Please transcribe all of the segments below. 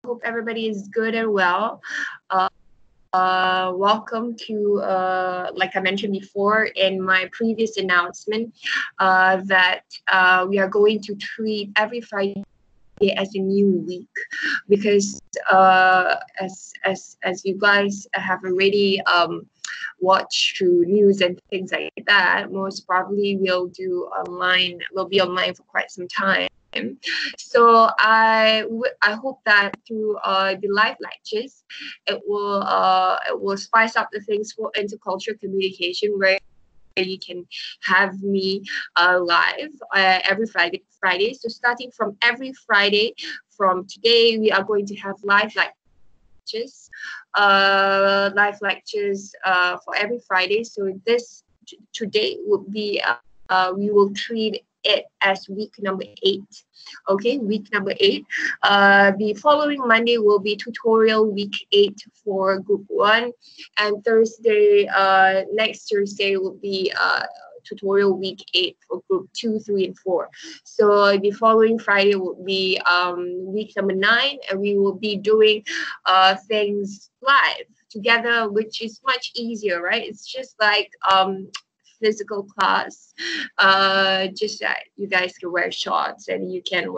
hope everybody is good and well. Welcome to, like I mentioned before in my previous announcement, that we are going to treat every Friday as a new week, because as you guys have already watched through news and things like that, most probably we'll be online for quite some time. So I hope that through the live lectures, it will spice up the things for intercultural communication, where you can have me live every Friday. So starting from every Friday from today, we are going to have live lectures for every Friday. So today would be we will treat it as week number 8. Okay, week number 8. The following Monday will be tutorial week 8 for group 1, and next Thursday will be tutorial week 8 for group 2, 3, and 4. So the following Friday will be week number 9, and we will be doing things live together, which is much easier, right? It's just like physical class, just that you guys can wear shorts and you can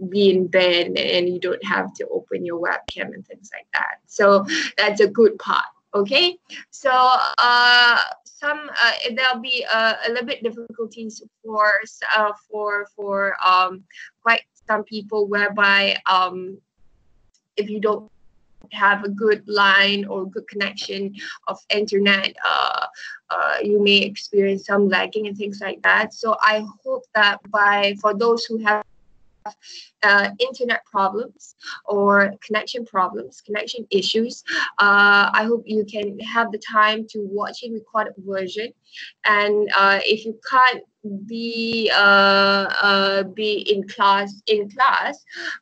be in bed and you don't have to open your webcam and things like that. So that's a good part. Okay, so there'll be a little bit difficulties for quite some people, whereby if you don't have a good line or good connection of internet, you may experience some lagging and things like that. So I hope that for those who have internet problems or connection issues, I hope you can have the time to watch a recorded version. And if you can't be in class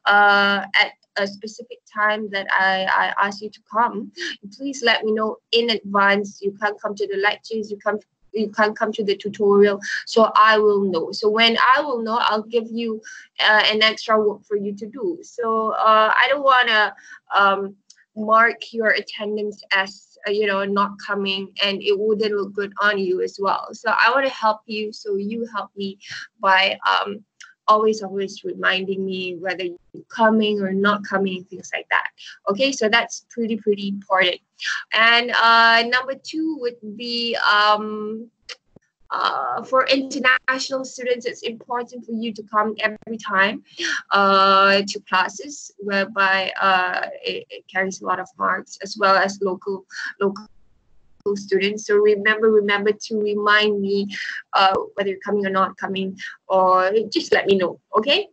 at a specific time that I ask you to come, please let me know in advance. You can't come to the lectures, you can't come to the tutorial, so I will know. So when I will know, I'll give you an extra work for you to do. So I don't want to mark your attendance as not coming, and it wouldn't look good on you as well. So I want to help you, so you help me by always reminding me whether you're coming or not coming, things like that. Okay, so that's pretty important. And number 2 would be for international students, it's important for you to come every time to classes, whereby it carries a lot of marks, as well as local students. So remember to remind me whether you're coming or not coming, or just let me know. Okay,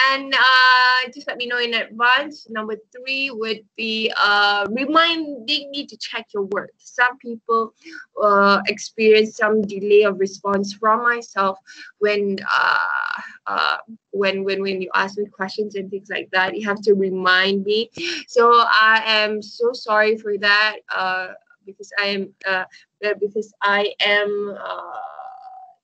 and just let me know in advance. Number 3 would be reminding me to check your work. Some people experience some delay of response from myself when you ask me questions and things like that. You have to remind me. So I am so sorry for that. Because I am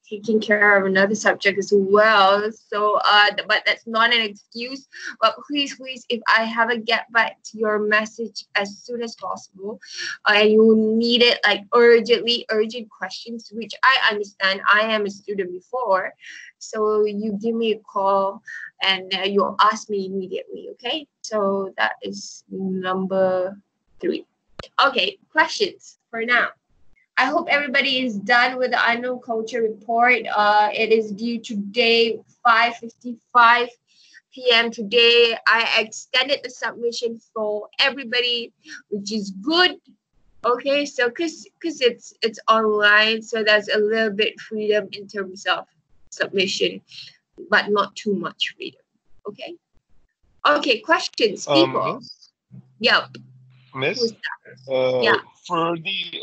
taking care of another subject as well. So, but that's not an excuse. But please, if I haven't get back to your message as soon as possible, and you need it like urgent questions, which I understand. I am a student before, so you give me a call and you'll ask me immediately. Okay, so that is number 3. Okay, questions for now. I hope everybody is done with the Unknown Culture report. It is due today, 5:55 p.m. today. I extended the submission for everybody, which is good. Okay, so because it's online, so there's a little bit freedom in terms of submission, but not too much freedom. Okay. Okay, questions, people. Miss? Yep. Miss? Yeah. For the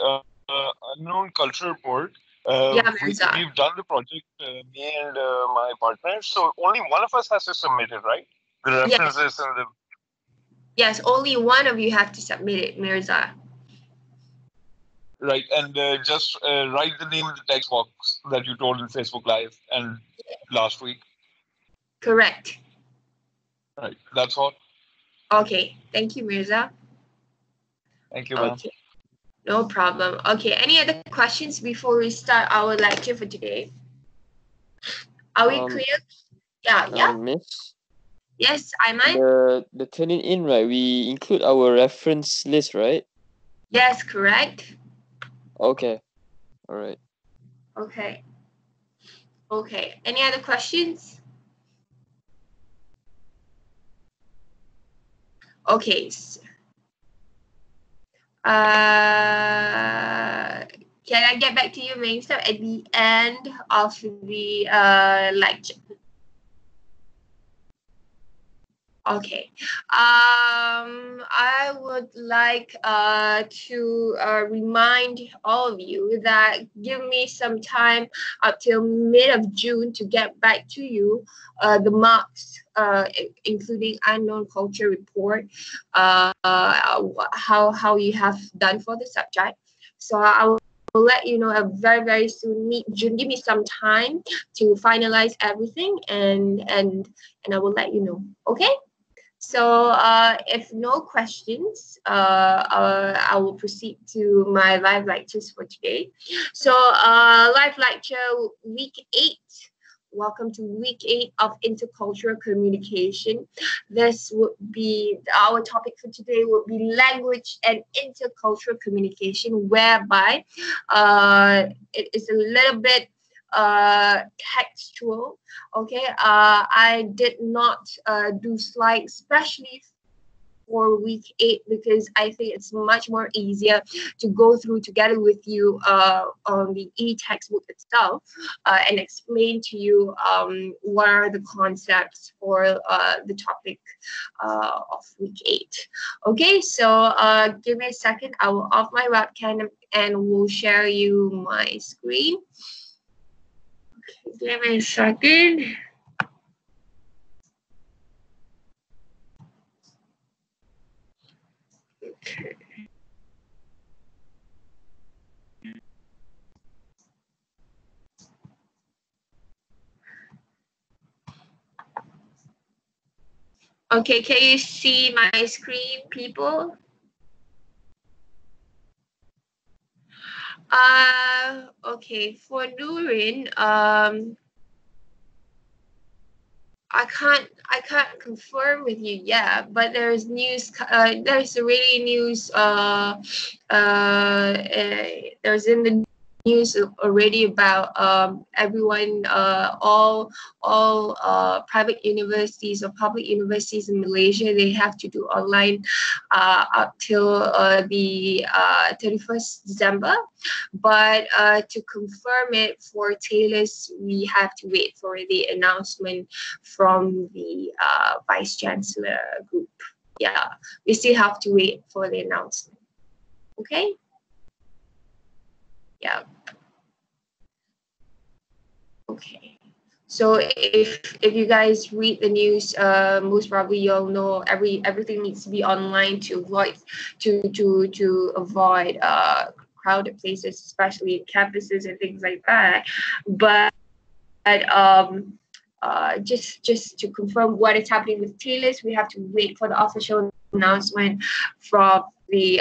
unknown culture report, Yeah, we've done the project, me and my partner. So only one of us has to submit it, right? The references and the. Yes, only one of you have to submit it, Mirza. Right, and just write the name in the text box that you told in Facebook Live and last week. Correct. Right, that's all. Okay, thank you, Mirza. Thank you, ma'am. Okay, no problem. Okay, any other questions before we start our lecture for today? Are we Um, clear? Yeah, yeah. Miss, Yes, I might. the turning in, right? We include our reference list, right? Yes, correct. Okay, all right. Okay, okay. Any other questions? Okay. Can I get back to you, Minister, at the end of the lecture? Okay. I would like to remind all of you that give me some time up till mid of June to get back to you the marks, including unknown culture report, how you have done for the subject. So I will let you know very very soon. June. Give me some time to finalize everything, and I will let you know. Okay. So if no questions, I will proceed to my live lectures for today. So live lecture week 8. Welcome to week 8 of intercultural communication. This would be our topic for today would be language and intercultural communication, whereby it is a little bit textual. Okay, I did not do slides, especially for week 8, because I think it's much more easier to go through together with you on the e-textbook itself and explain to you what are the concepts for the topic of week 8. Okay, so give me a second. I will off my webcam and will share you my screen. Give me a second. Okay, can you see my screen, people? Okay, for Nurin, I can't confirm with you yet, but there's news. There's already news. There's in the news already about everyone, all private universities or public universities in Malaysia. They have to do online up till the 31st December. But to confirm it for Taylor's, we have to wait for the announcement from the Vice Chancellor group. Yeah, we still have to wait for the announcement. Okay? Yeah. Okay. So if you guys read the news, most probably you'll know everything needs to be online to avoid crowded places, especially campuses and things like that. But just to confirm what is happening with Taylor's, we have to wait for the official announcement from the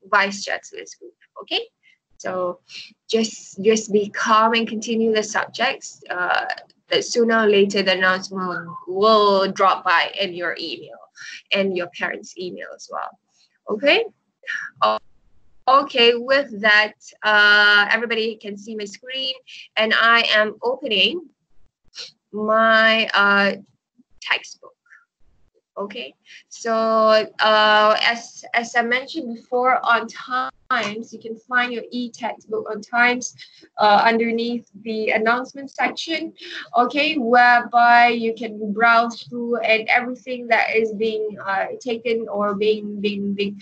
Vice Chancellor's group. Okay, so just be calm and continue the subjects. Sooner or later, the announcement will drop by in your email and your parents' email as well. Okay. Okay, with that, everybody can see my screen, and I am opening my textbook. Okay, so as I mentioned before, on Times, you can find your e-textbook on Times underneath the announcement section. Okay, whereby you can browse through and everything that is being taken or being the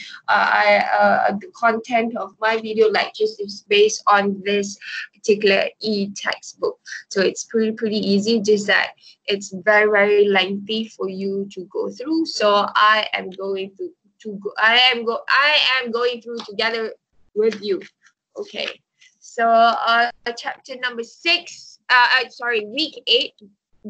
content of my video lectures is based on this particular e-textbook. So it's pretty easy, just that it's very lengthy for you to go through. So I am going I am going through together with you. Okay. So chapter number 6. Sorry, week 8.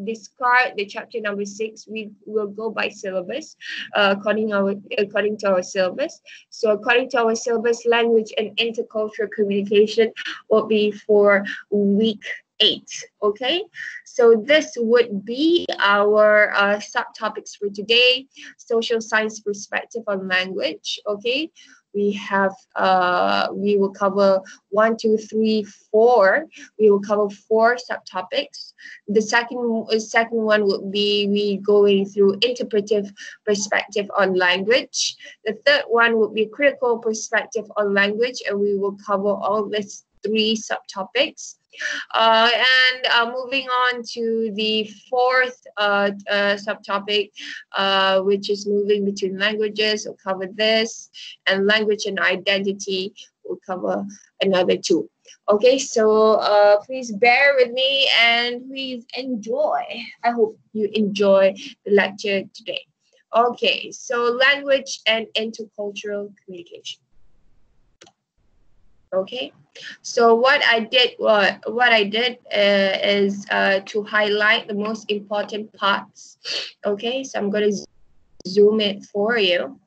discard the chapter number 6. We will go by syllabus, according to our syllabus. So according to our syllabus, language and intercultural communication will be for week 8. Okay, so this would be our subtopics for today. Social science perspective on language. Okay, we will cover 1, 2, 3, 4. We will cover 4 subtopics. The second one would be we going through interpretive perspective on language. The third one would be critical perspective on language, and we will cover all these 3 subtopics. And moving on to the fourth subtopic, which is moving between languages. We'll cover this, and language and identity. We'll cover another 2. Okay, so please bear with me and please enjoy. I hope you enjoy the lecture today. Okay, so language and intercultural communication. Okay, so what I did is to highlight the most important parts. Okay, so I'm going to zoom it for you.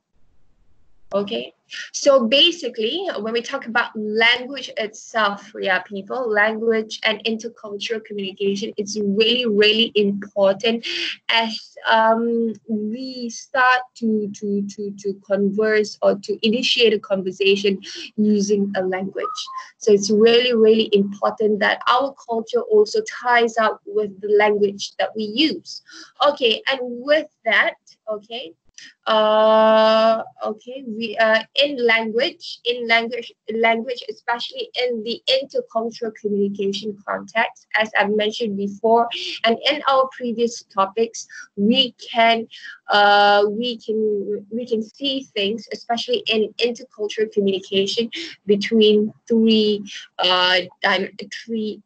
Okay, so basically, when we talk about language itself, people, language and intercultural communication, it's really, really important as we start to converse or to initiate a conversation using a language. So it's really, really important that our culture also ties up with the language that we use. Okay, and with that, okay, we in language, especially in the intercultural communication context, as I've mentioned before, and in our previous topics, we can see things, especially in intercultural communication, between 3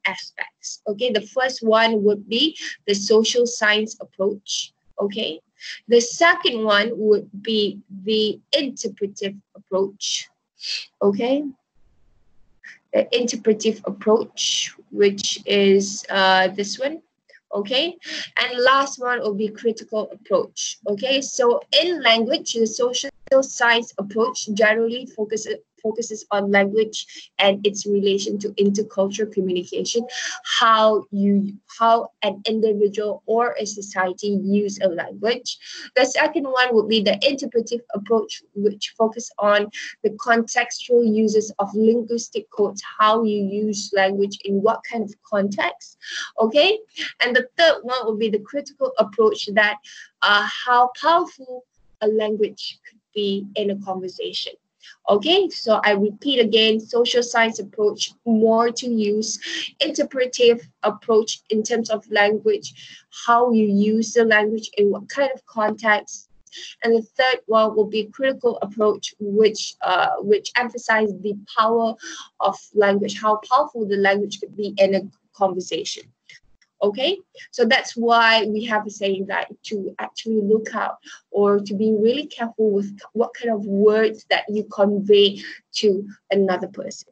aspects. Okay, the first one would be the social science approach. Okay, the second one would be the interpretive approach. Okay, the interpretive approach, which is this one. Okay, and last one will be critical approach. Okay, so in language, the social science approach generally focuses on language and its relation to intercultural communication, how an individual or a society use a language. The second one would be the interpretive approach, which focus on the contextual uses of linguistic codes, how you use language in what kind of context. Okay, and the third one would be the critical approach, that how powerful a language could be in a conversation. Okay, so I repeat again, social science approach, more to use, interpretive approach in terms of language, how you use the language in what kind of context. And the third one will be critical approach, which emphasizes the power of language, how powerful the language could be in a conversation. Okay, so that's why we have a saying that to actually look out or to be really careful with what kind of words that you convey to another person,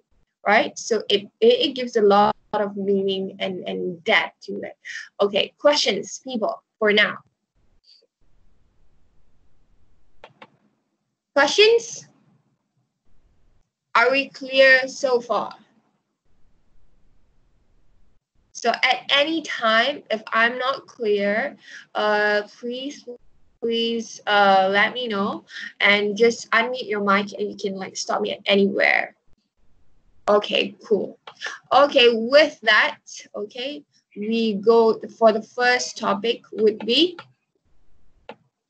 right? So it gives a lot of meaning and depth to it. Okay, questions, people, for now. Questions? Are we clear so far? So at any time, if I'm not clear, please let me know and just unmute your mic and you can stop me at anywhere. Okay, cool. Okay, with that, okay, we go for the first topic would be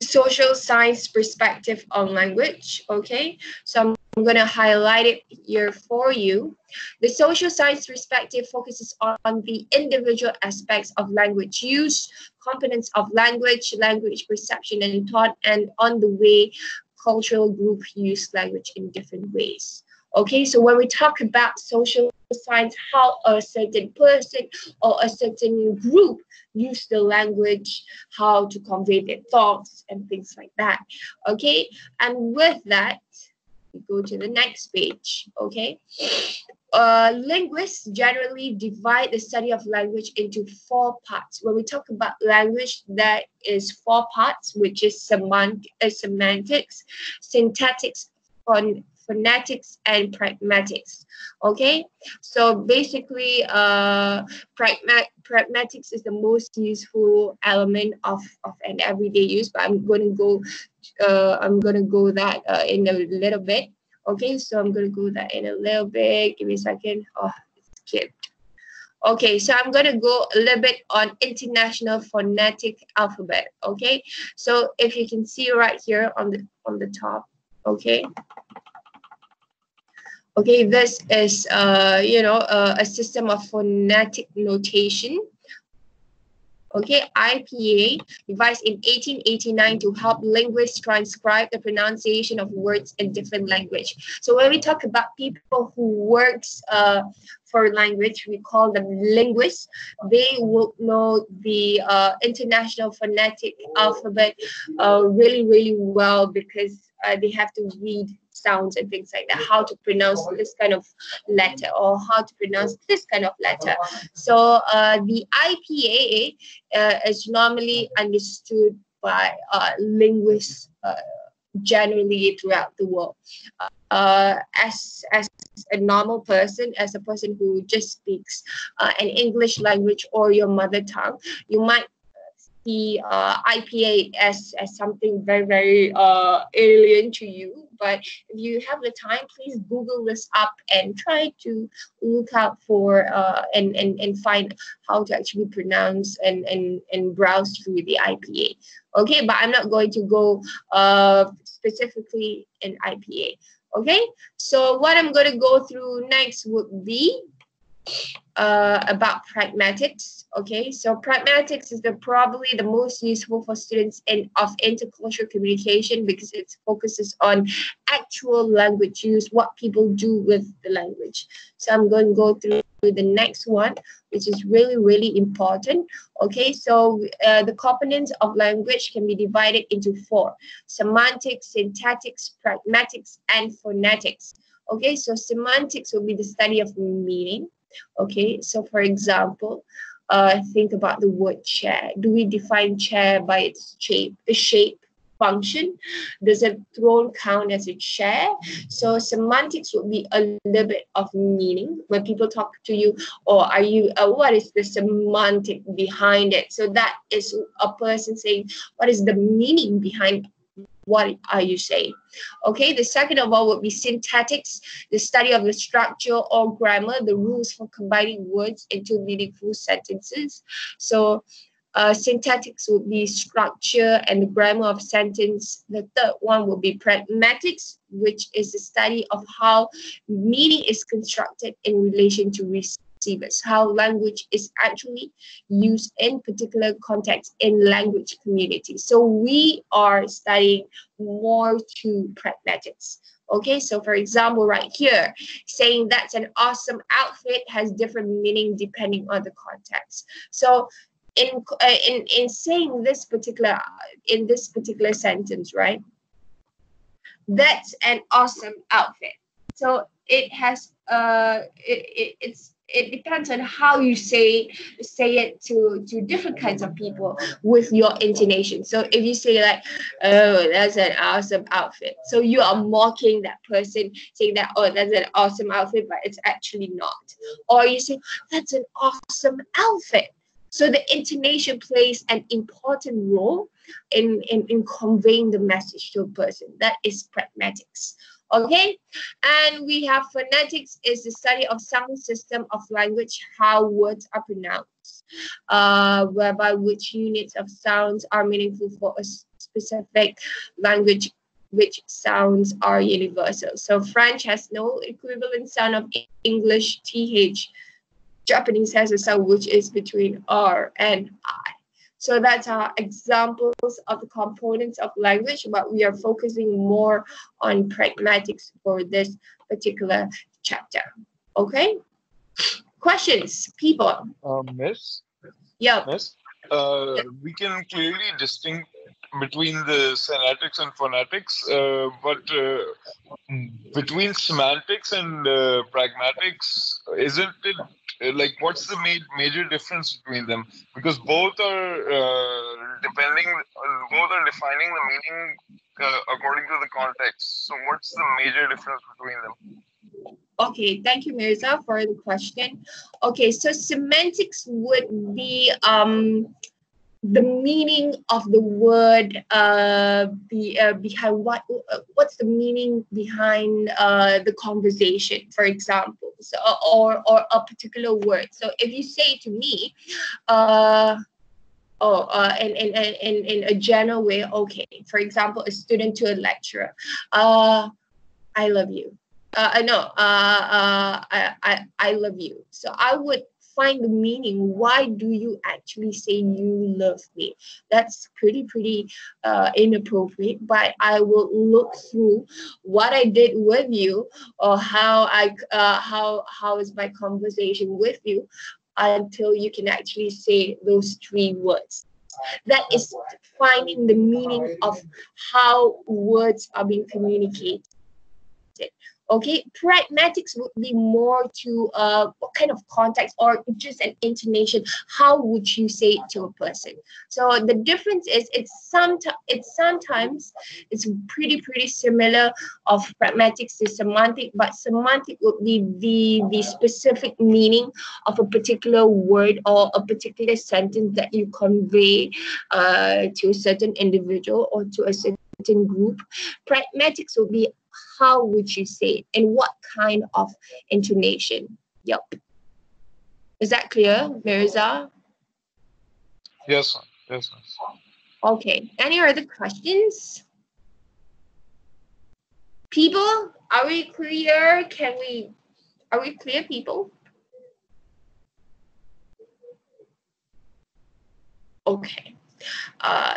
social science perspective on language. Okay, so I'm going to highlight it here for you. The social science perspective focuses on the individual aspects of language use, components of language, language perception and thought, and on the way cultural groups use language in different ways. Okay, so when we talk about social science, how a certain person or a certain group use the language, how to convey their thoughts and things like that. Okay, and with that, we go to the next page. Okay, Linguists generally divide the study of language into four parts. When we talk about language, that is four parts, which is semantics, syntactics, phonetics, and pragmatics. Okay, so basically, pragmatics is the most useful element of an everyday use, but I'm going to go that in a little bit. Okay, so I'm going to go that in a little bit. Give me a second. Oh, it's skipped. Okay, so I'm going to go a little bit on International Phonetic Alphabet. Okay, so if you can see right here on the top. Okay. Okay, this is a system of phonetic notation. Okay, IPA, devised in 1889 to help linguists transcribe the pronunciation of words in different language. So when we talk about people who works for language, we call them linguists. They will know the International Phonetic Alphabet really, really well, because they have to read sounds and things like that, how to pronounce this kind of letter or how to pronounce this kind of letter. So the IPAA is normally understood by linguists generally throughout the world. As a normal person, as a person who just speaks an English language or your mother tongue, you might see IPA as something very, very alien to you. But if you have the time, please Google this up and try to look out for and find how to actually pronounce and browse through the IPA. Okay, but I'm not going to go specifically in IPA. Okay, so what I'm going to go through next would be about pragmatics. Okay, so pragmatics is probably the most useful for students of intercultural communication, because it focuses on actual language use, what people do with the language. So I'm going to go through the next one, which is really, really important. Okay, so the components of language can be divided into four: semantics, syntactics, pragmatics, and phonetics. Okay, so semantics will be the study of meaning. Okay, so for example, think about the word chair. Do we define chair by its shape, the shape, function? Does a throne count as a chair? So semantics would be a little bit of meaning when people talk to you, or are you, what is the semantic behind it? So that is a person saying, what is the meaning behind what are you saying? Okay, the second of all would be syntactics, the study of the structure or grammar, the rules for combining words into meaningful sentences. So syntactics would be structure and the grammar of sentence. The third one would be pragmatics, which is the study of how meaning is constructed in relation to receivers, how language is actually used in particular context in language community. So we are studying more to pragmatics. Okay, so for example, right here, saying that's an awesome outfit has different meaning depending on the context. So in saying this particular sentence, right? That's an awesome outfit. So it has it depends on how you say it to different kinds of people with your intonation. So if you say like, oh, that's an awesome outfit, so you are mocking that person, saying that, oh, that's an awesome outfit, but it's actually not. Or you say, that's an awesome outfit. So the intonation plays an important role in conveying the message to a person. That is pragmatics. Okay, and we have phonetics, is the study of sound system of language, how words are pronounced, whereby which units of sounds are meaningful for a specific language, which sounds are universal. So French has no equivalent sound of English TH. Japanese has a sound which is between R and I. So that's our examples of the components of language, but we are focusing more on pragmatics for this particular chapter. Okay? Questions, people? Miss? Yeah. Miss? We can clearly between the semantics and phonetics, but between semantics and pragmatics, isn't it like what's the major difference between them? Because both are both are defining the meaning according to the context. So what's the major difference between them? Okay, thank you, Mirza, for the question. Okay, so semantics would be the meaning of the word behind what's the meaning behind the conversation, for example, so, or a particular word. So if you say to me, in a general way, okay, for example, a student to a lecturer, I love you. I love you. So I would find the meaning. Why do you actually say you love me? That's pretty inappropriate. But I will look through what I did with you, or how is my conversation with you, until you can actually say those three words. That is finding the meaning of how words are being communicated. Okay, pragmatics would be more to what kind of context or just an intonation. How would you say it to a person? So the difference is sometimes it's pretty similar of pragmatics to semantic, but semantic would be the specific meaning of a particular word or a particular sentence that you convey to a certain individual or to a certain group. Pragmatics will be how would you say it and what kind of intonation. Yep. Is that clear, Mirza? Yes, ma'am. Yes, ma'am. Okay. Any other questions? People, are we clear? Are we clear, people? Okay.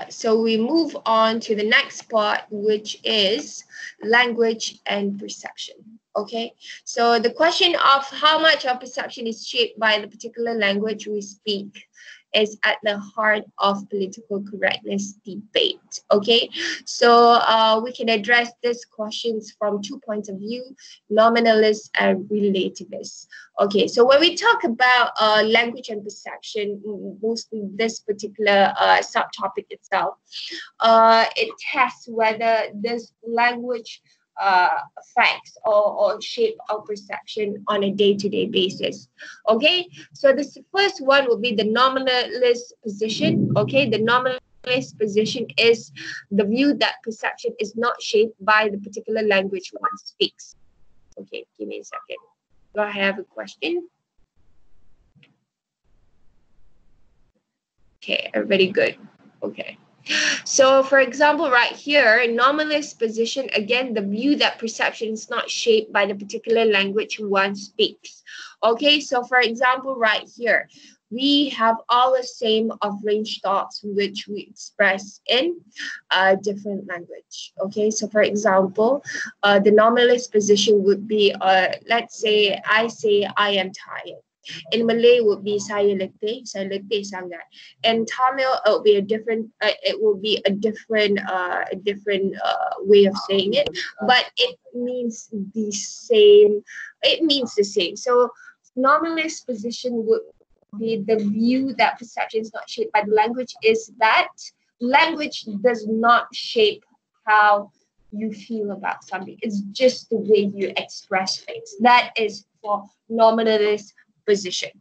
So we move on to the next part, which is language and perception. Okay, so the question of how much our perception is shaped by the particular language we speak is at the heart of political correctness debate. Okay, so we can address these questions from 2 points of view: nominalist and relativist. Okay, so when we talk about language and perception, mostly this particular subtopic itself, it tests whether this language affects or shape our perception on a day-to-day basis. Okay, so this first one will be the nominalist position. Okay, the nominalist position is the view that perception is not shaped by the particular language one speaks. Okay, give me a second. Do I have a question? Okay, everybody good. Okay. So, for example, right here, nominalist position, again, the view that perception is not shaped by the particular language one speaks. Okay, so for example, right here, we have all the same of range thoughts which we express in a different language. Okay, so for example, the nominalist position would be, let's say I am tired. In Malay would be saya letih sangat. In Tamil it will be a different way of saying it, but it means the same. It means the same. So nominalist position would be the view that perception is not shaped by the language, is that language does not shape how you feel about something. It's just the way you express things. That is for nominalist position.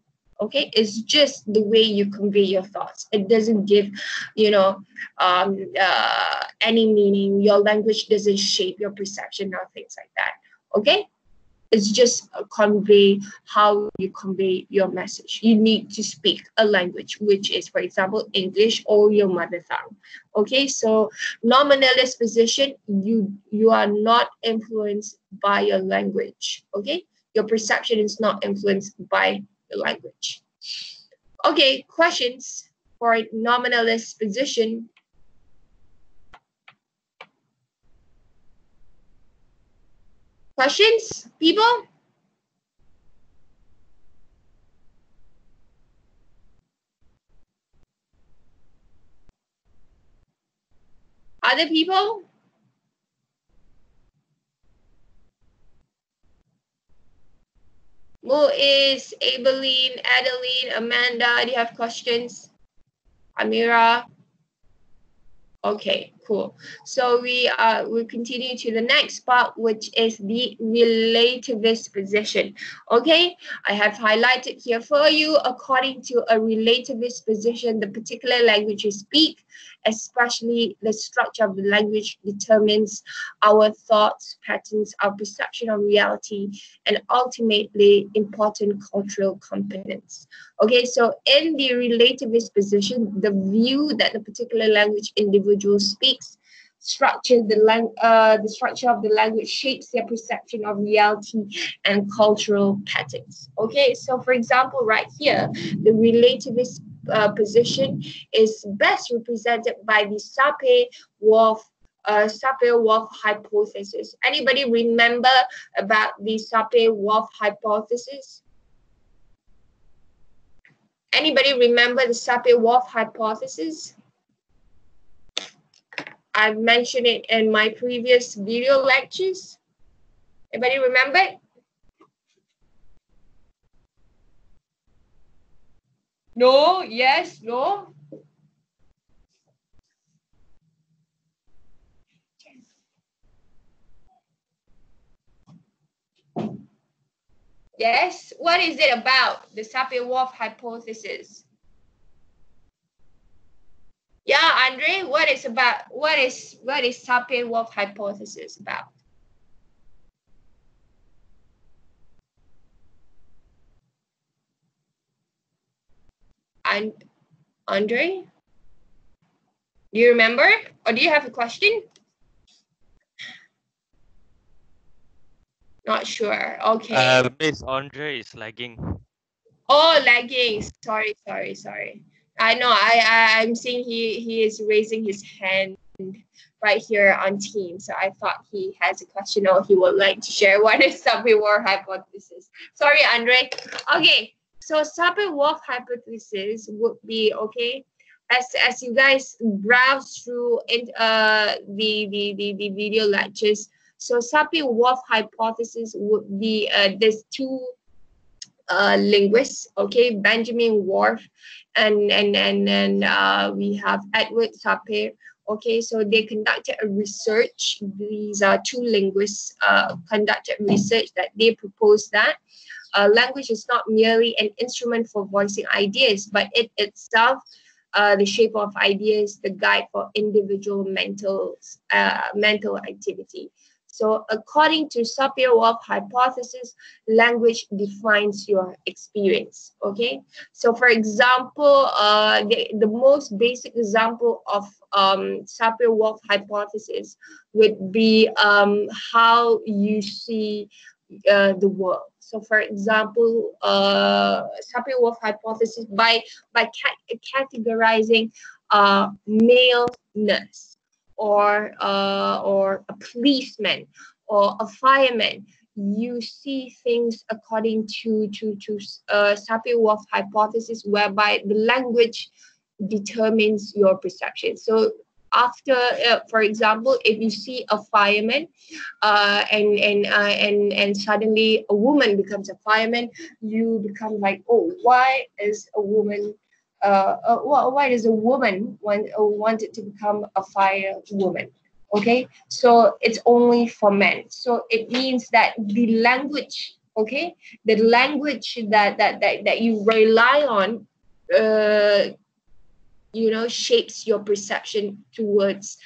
Okay, it's just the way you convey your thoughts. It doesn't give, any meaning. Your language doesn't shape your perception or things like that. Okay, it's just convey how you convey your message. You need to speak a language, which is, for example, English or your mother tongue. Okay, so nominalist position, you are not influenced by your language. Okay, your perception is not influenced by the language. Okay, questions for nominalist position. Questions, people? Other people? Muiz, Abeline, Adeline, Amanda, do you have questions? Amira? Okay, cool. So we continue to the next part, which is the relativist position. Okay, I have highlighted here for you. According to a relativist position, the particular language you speak, especially the structure of the language, determines our thoughts, patterns, our perception of reality, and ultimately important cultural components. Okay, so in the relativist position, the view that the particular language individual speaks, the structure of the language shapes their perception of reality and cultural patterns. Okay, so for example, right here, the relativist position is best represented by the Sapir-Whorf hypothesis. Anybody remember about the Sapir-Whorf hypothesis? Anybody remember the Sapir-Whorf hypothesis? I've mentioned it in my previous video lectures. Anybody remember it? No, yes, no. Yes, what is it about, the Sapir-Whorf hypothesis? Yeah, Andre, what is Sapir-Whorf hypothesis about? And Andre, do you remember, or do you have a question? Not sure. Okay. Miss Andre is lagging. Oh, lagging. Sorry. I know. I'm seeing he is raising his hand right here on Teams. So I thought he has a question or he would like to share what is Sapir-Whorf hypothesis. Sorry, Andre. Okay. So Sapir-Whorf hypothesis would be, okay, as you guys browse through the video lectures. So Sapir-Whorf hypothesis would be there's two linguists, okay, Benjamin Whorf and we have Edward Sapir. Okay, so they conducted a research. These are two linguists conducted research that they proposed that language is not merely an instrument for voicing ideas, but it itself, the shape of ideas, the guide for individual mental activity. So according to Sapir-Whorf hypothesis, language defines your experience, okay? So for example, the most basic example of Sapir-Whorf hypothesis would be how you see the world. So for example, Sapir-Whorf hypothesis by categorizing male nurse, or a policeman or a fireman, you see things according to Sapir-Whorf hypothesis, whereby the language determines your perception. So after, for example, if you see a fireman and suddenly a woman becomes a fireman, you become like, oh, why is a woman why does a woman wanted to become a firewoman? Okay, so it's only for men. So it means that the language, okay, the language that you rely on, shapes your perception towards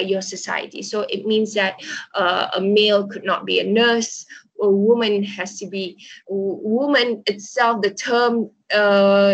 your society. So it means that a male could not be a nurse. A woman has to be woman itself. The term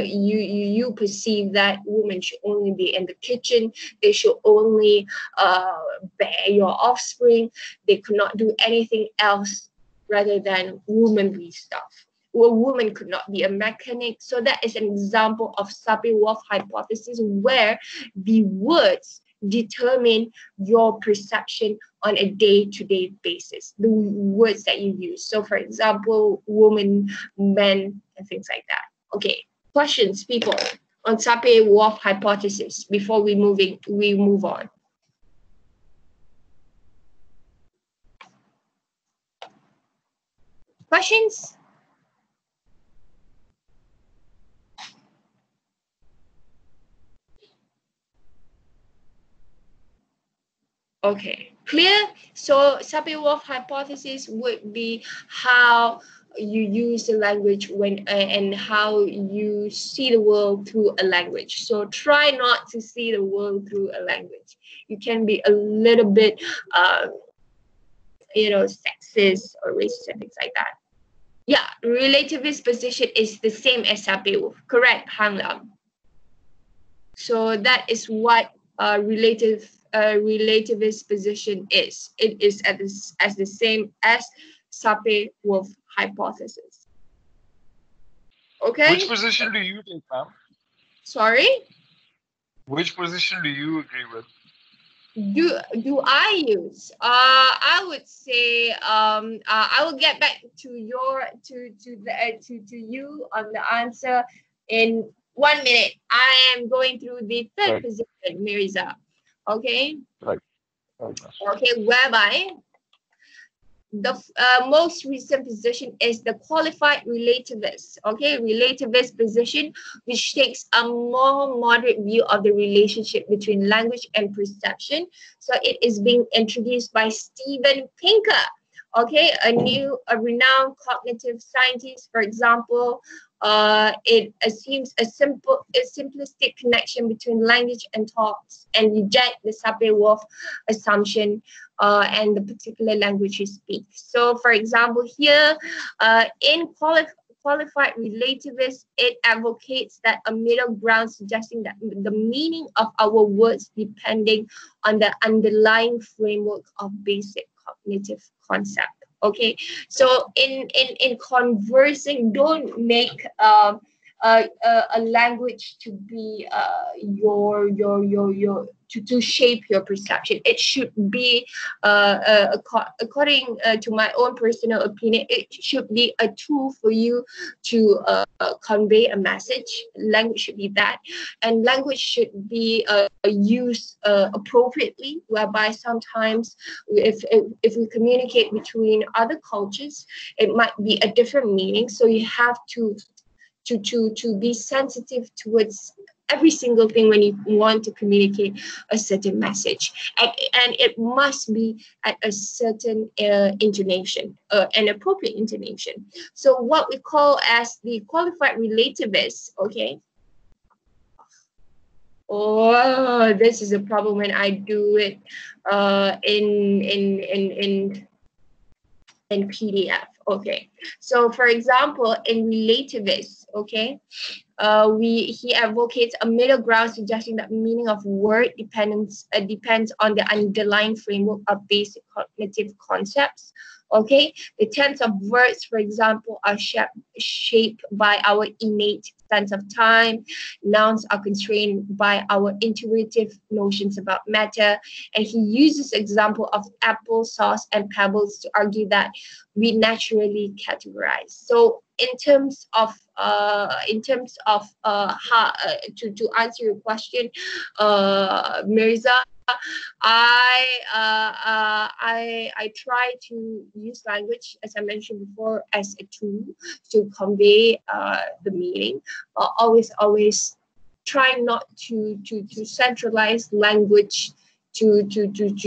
you perceive that women should only be in the kitchen. They should only bear your offspring. They could not do anything else rather than womanly stuff. A woman could not be a mechanic. So that is an example of Sapir-Whorf hypothesis, where the words determine your perception on a day-to-day basis, the words that you use. So for example, woman, men, and things like that. Okay, questions, people, on Sapir-Whorf hypothesis before we move on. Questions? Okay, clear? So Sapir-Whorf hypothesis would be how you use the language when and how you see the world through a language. So try not to see the world through a language. You can be a little bit, sexist or racist and things like that. Yeah, relativist position is the same as Sapir-Whorf. Correct, Hang Lam. So that is what relativist position is. It is as the same as Sapir-Whorf hypothesis. Okay. Which position do you take, ma'am? Sorry. Which position do you agree with? Do I use? I would say I will get back to you on the answer in 1 minute. I am going through the third position, Mirza. Okay. Right. Okay. Whereby the most recent position is the qualified relativist. Okay, relativist position, which takes a more moderate view of the relationship between language and perception. So it is being introduced by Steven Pinker. Okay, a renowned cognitive scientist. For example, it assumes a simplistic connection between language and thoughts and reject the Sapir-Whorf assumption and the particular language you speak. So, for example, here in qualified relativist, it advocates that a middle ground suggesting that the meaning of our words depending on the underlying framework of basic cognitive concept. Okay, so in conversing, don't make a language to be to shape your perception. It should be according to my own personal opinion, it should be a tool for you to convey a message. Language should be that, and language should be used appropriately, whereby sometimes if we communicate between other cultures, it might be a different meaning, so you have to be sensitive towards every single thing when you want to communicate a certain message, and it must be at a certain intonation, an appropriate intonation. So what we call as the qualified relativist, okay. Oh, this is a problem when I do it in PDF. Okay, so for example, in relativist, okay, he advocates a middle ground, suggesting that meaning of word depends on the underlying framework of basic cognitive concepts. Okay, the tense of words, for example, are shaped by our innate sense of time. Nouns are constrained by our intuitive notions about matter. And he uses example of apple, sauce, and pebbles to argue that we naturally categorize. So in terms of how to answer your question, Mirza, I try to use language, as I mentioned before, as a tool to convey the meaning. Always try not to centralize language to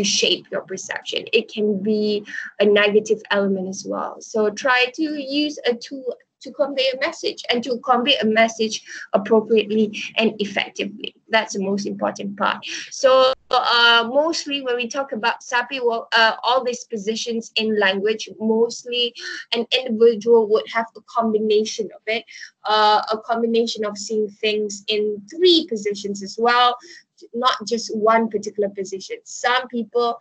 shape your perception. It can be a negative element as well. So try to use a tool to convey a message, and to convey a message appropriately and effectively. That's the most important part. So mostly when we talk about Sapir-Whorf, all these positions in language, mostly an individual would have a combination of it, a combination of seeing things in 3 positions as well, not just one particular position. Some people,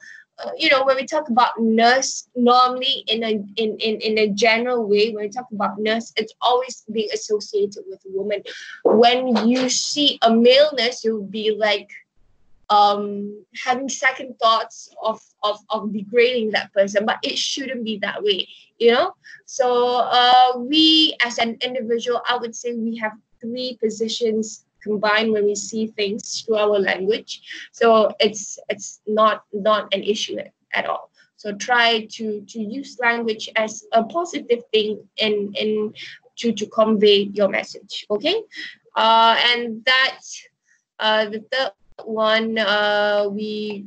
when we talk about nurse, normally in a general way, when we talk about nurse, it's always being associated with women. When you see a male nurse, you'll be like having second thoughts of degrading that person, but it shouldn't be that way, So we as an individual, I would say we have 3 positions combined when we see things through our language. So it's not an issue at all. So try to use language as a positive thing in to convey your message. Okay, and that's the third one. The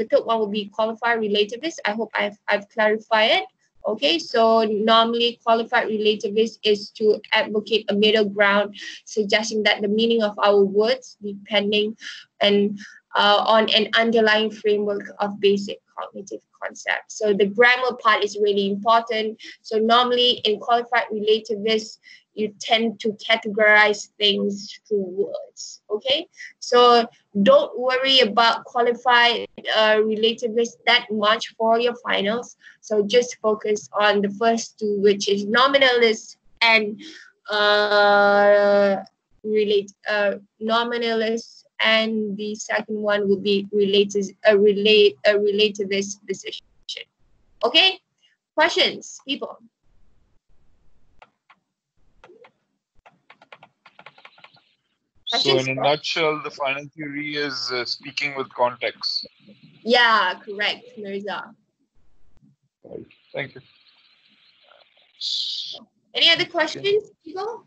third one will be qualified relativist. I hope I've clarified it. Okay, so normally qualified relativist is to advocate a middle ground, suggesting that the meaning of our words depending and on an underlying framework of basic cognitive concepts. So the grammar part is really important. So normally in qualified relativists, you tend to categorize things through words. Okay, so don't worry about qualified relativists that much for your finals. So just focus on the first two, which is nominalist and nominalist, and the second one will be a relativist decision. Okay, questions, people? So, in a nutshell, the final theory is speaking with context. Yeah, correct, Mirza. Right. Thank you. Any other questions, people?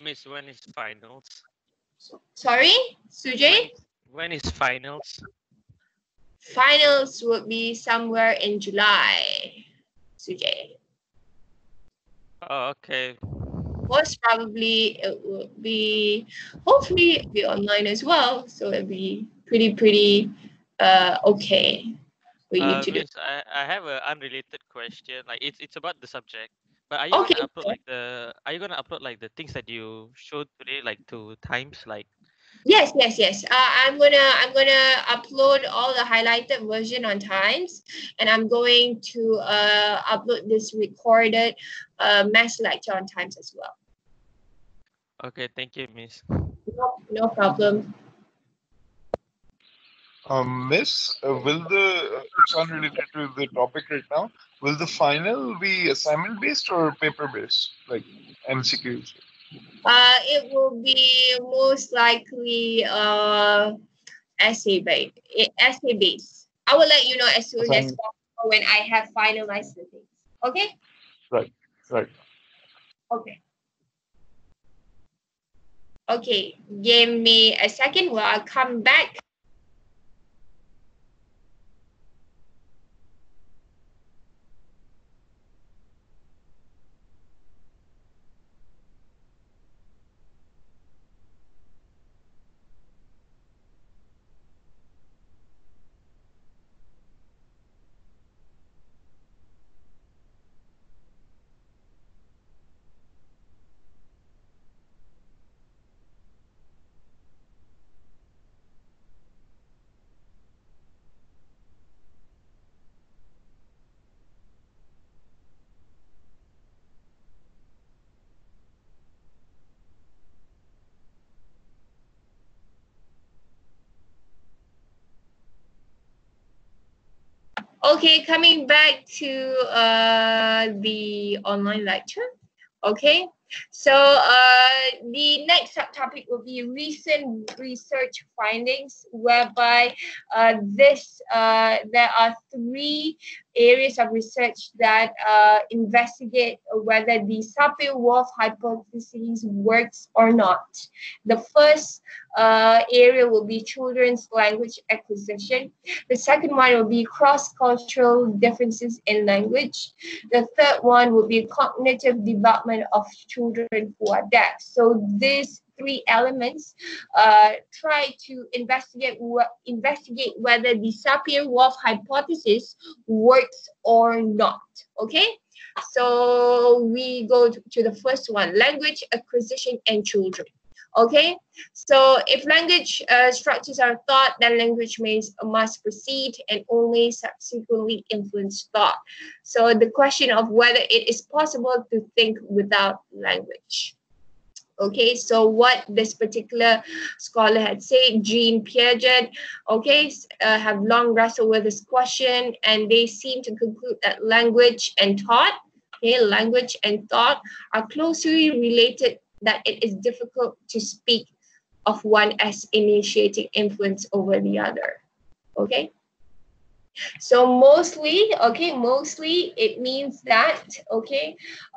Miss, when is finals? Sorry, Sujay? When is finals? Finals would be somewhere in July, Sujay. Oh, okay. Most probably it would be, hopefully it'll be online as well. So it'll be pretty okay for you to do. Miss, I have an unrelated question. Like it's about the subject. But are you Okay. gonna upload like the things that you showed today like to Times like? Yes. I'm gonna upload all the highlighted version on Times, and I'm going to upload this recorded mass lecture on Times as well. Okay, thank you, Miss. No problem. Miss, will it's unrelated to the topic right now, will the final be assignment based or paper based, like MCQs? It will be most likely essay based. Essay based. I will let you know as soon as possible when I have finalized the things. Okay? Right. Okay. Okay. Give me a second while I come back. Okay, coming back to the online lecture. Okay, so the next subtopic will be recent research findings, whereby there are three areas of research that investigate whether the Sapir-Whorf hypothesis works or not. The first area will be children's language acquisition. The second one will be cross-cultural differences in language. The third one will be cognitive development of children who are deaf. So these three elements try to investigate whether the Sapir-Whorf hypothesis works or not. Okay, so we go to the first one: language acquisition and children. Okay, so if language structures are taught, then language must proceed and only subsequently influence thought. So the question of whether it is possible to think without language. Okay, so what this particular scholar had said, Jean Piaget, okay, have long wrestled with this question, and they seem to conclude that language and thought are closely related, that it is difficult to speak of one as initiating influence over the other. Okay. So mostly, it means that,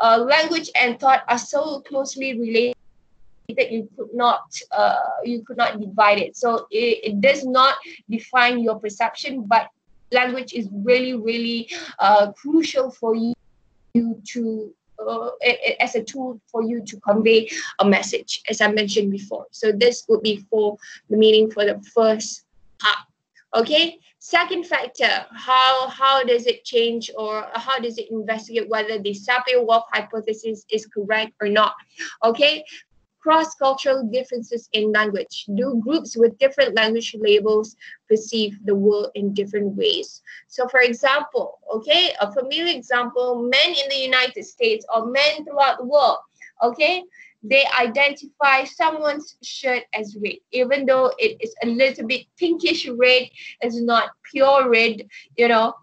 language and thought are so closely related you could not divide it. So it does not define your perception, but language is really, really crucial for you to as a tool for you to convey a message, as I mentioned before. So this would be for the meaning for the first part. Okay. Second factor, how does it change, or how does it investigate whether the Sapir-Whorf hypothesis is correct or not? Okay. Cross-cultural differences in language. Do groups with different language labels perceive the world in different ways? So for example, okay, a familiar example, men in the United States or men throughout the world, okay, they identify someone's shirt as red, even though it is a little bit pinkish red, it's not pure red, you know,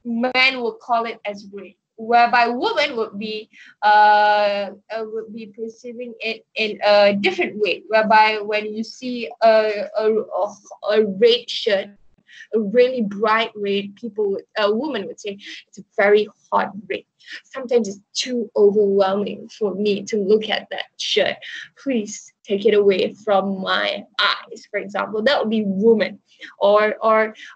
men will call it as red, whereby women would be perceiving it in a different way, whereby when you see a red shirt, a really bright red, a woman would say it's a very hot red. Sometimes it's too overwhelming for me to look at that shirt. Please take it away from my eyes, for example. That would be woman. Or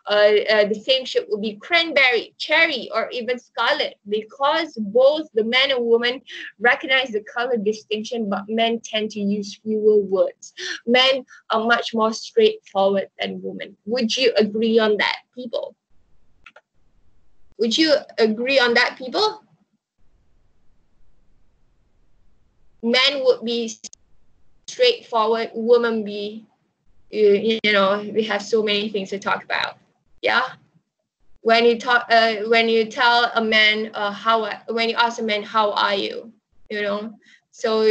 the same shirt would be cranberry, cherry, or even scarlet, because both the man and woman recognize the color distinction, but men tend to use fewer words. Men are much more straightforward than women. Would you agree on that, people? Would you agree on that, people? Men would be straightforward, women be, you know, we have so many things to talk about. Yeah. When you tell a man when you ask a man how are you, you know, so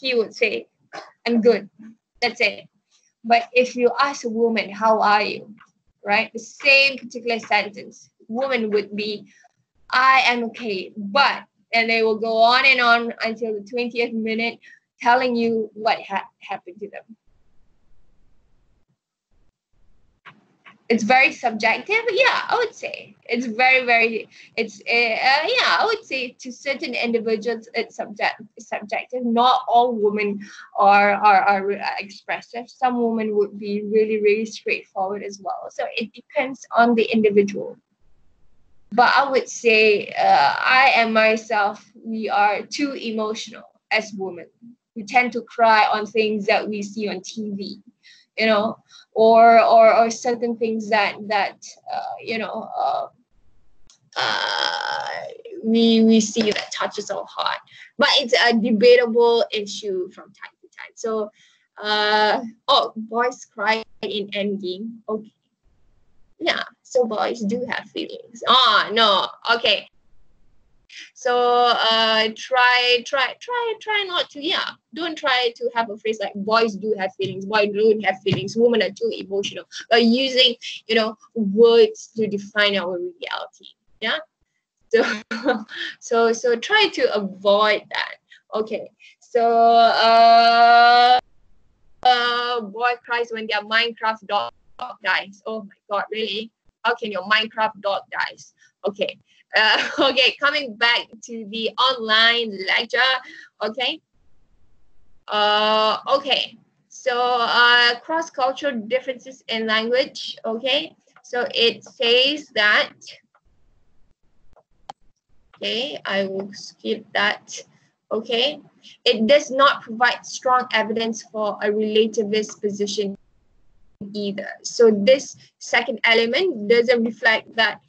he would say I'm good. That's it. But if you ask a woman how are you, right, the same particular sentence, woman would be I am okay, but, and they will go on and on until the 20th minute telling you what happened to them. It's very subjective. Yeah, I would say it's very, very. I would say to certain individuals it's subjective. Not all women are expressive. Some women would be really, really straightforward as well. So it depends on the individual. But I would say I and myself, we are too emotional as women. We tend to cry on things that we see on TV, you know, or certain things that we see that touches our heart. But it's a debatable issue from time to time. So, boys cry in Endgame. Okay. Yeah, so boys do have feelings. Oh no, okay. So try not to, don't try to have a phrase like boys do have feelings, boys don't have feelings, women are too emotional. But using, words to define our reality. Yeah. So try to avoid that. Okay. So boy cries when their Minecraft dog dies. Oh my god, really? How can your Minecraft dog dies? Okay. Okay, coming back to the online lecture. Okay. Okay. So cross-cultural differences in language. Okay. So it says that. Okay, I will skip that. Okay. It does not provide strong evidence for a relativist position either. So this second element doesn't reflect that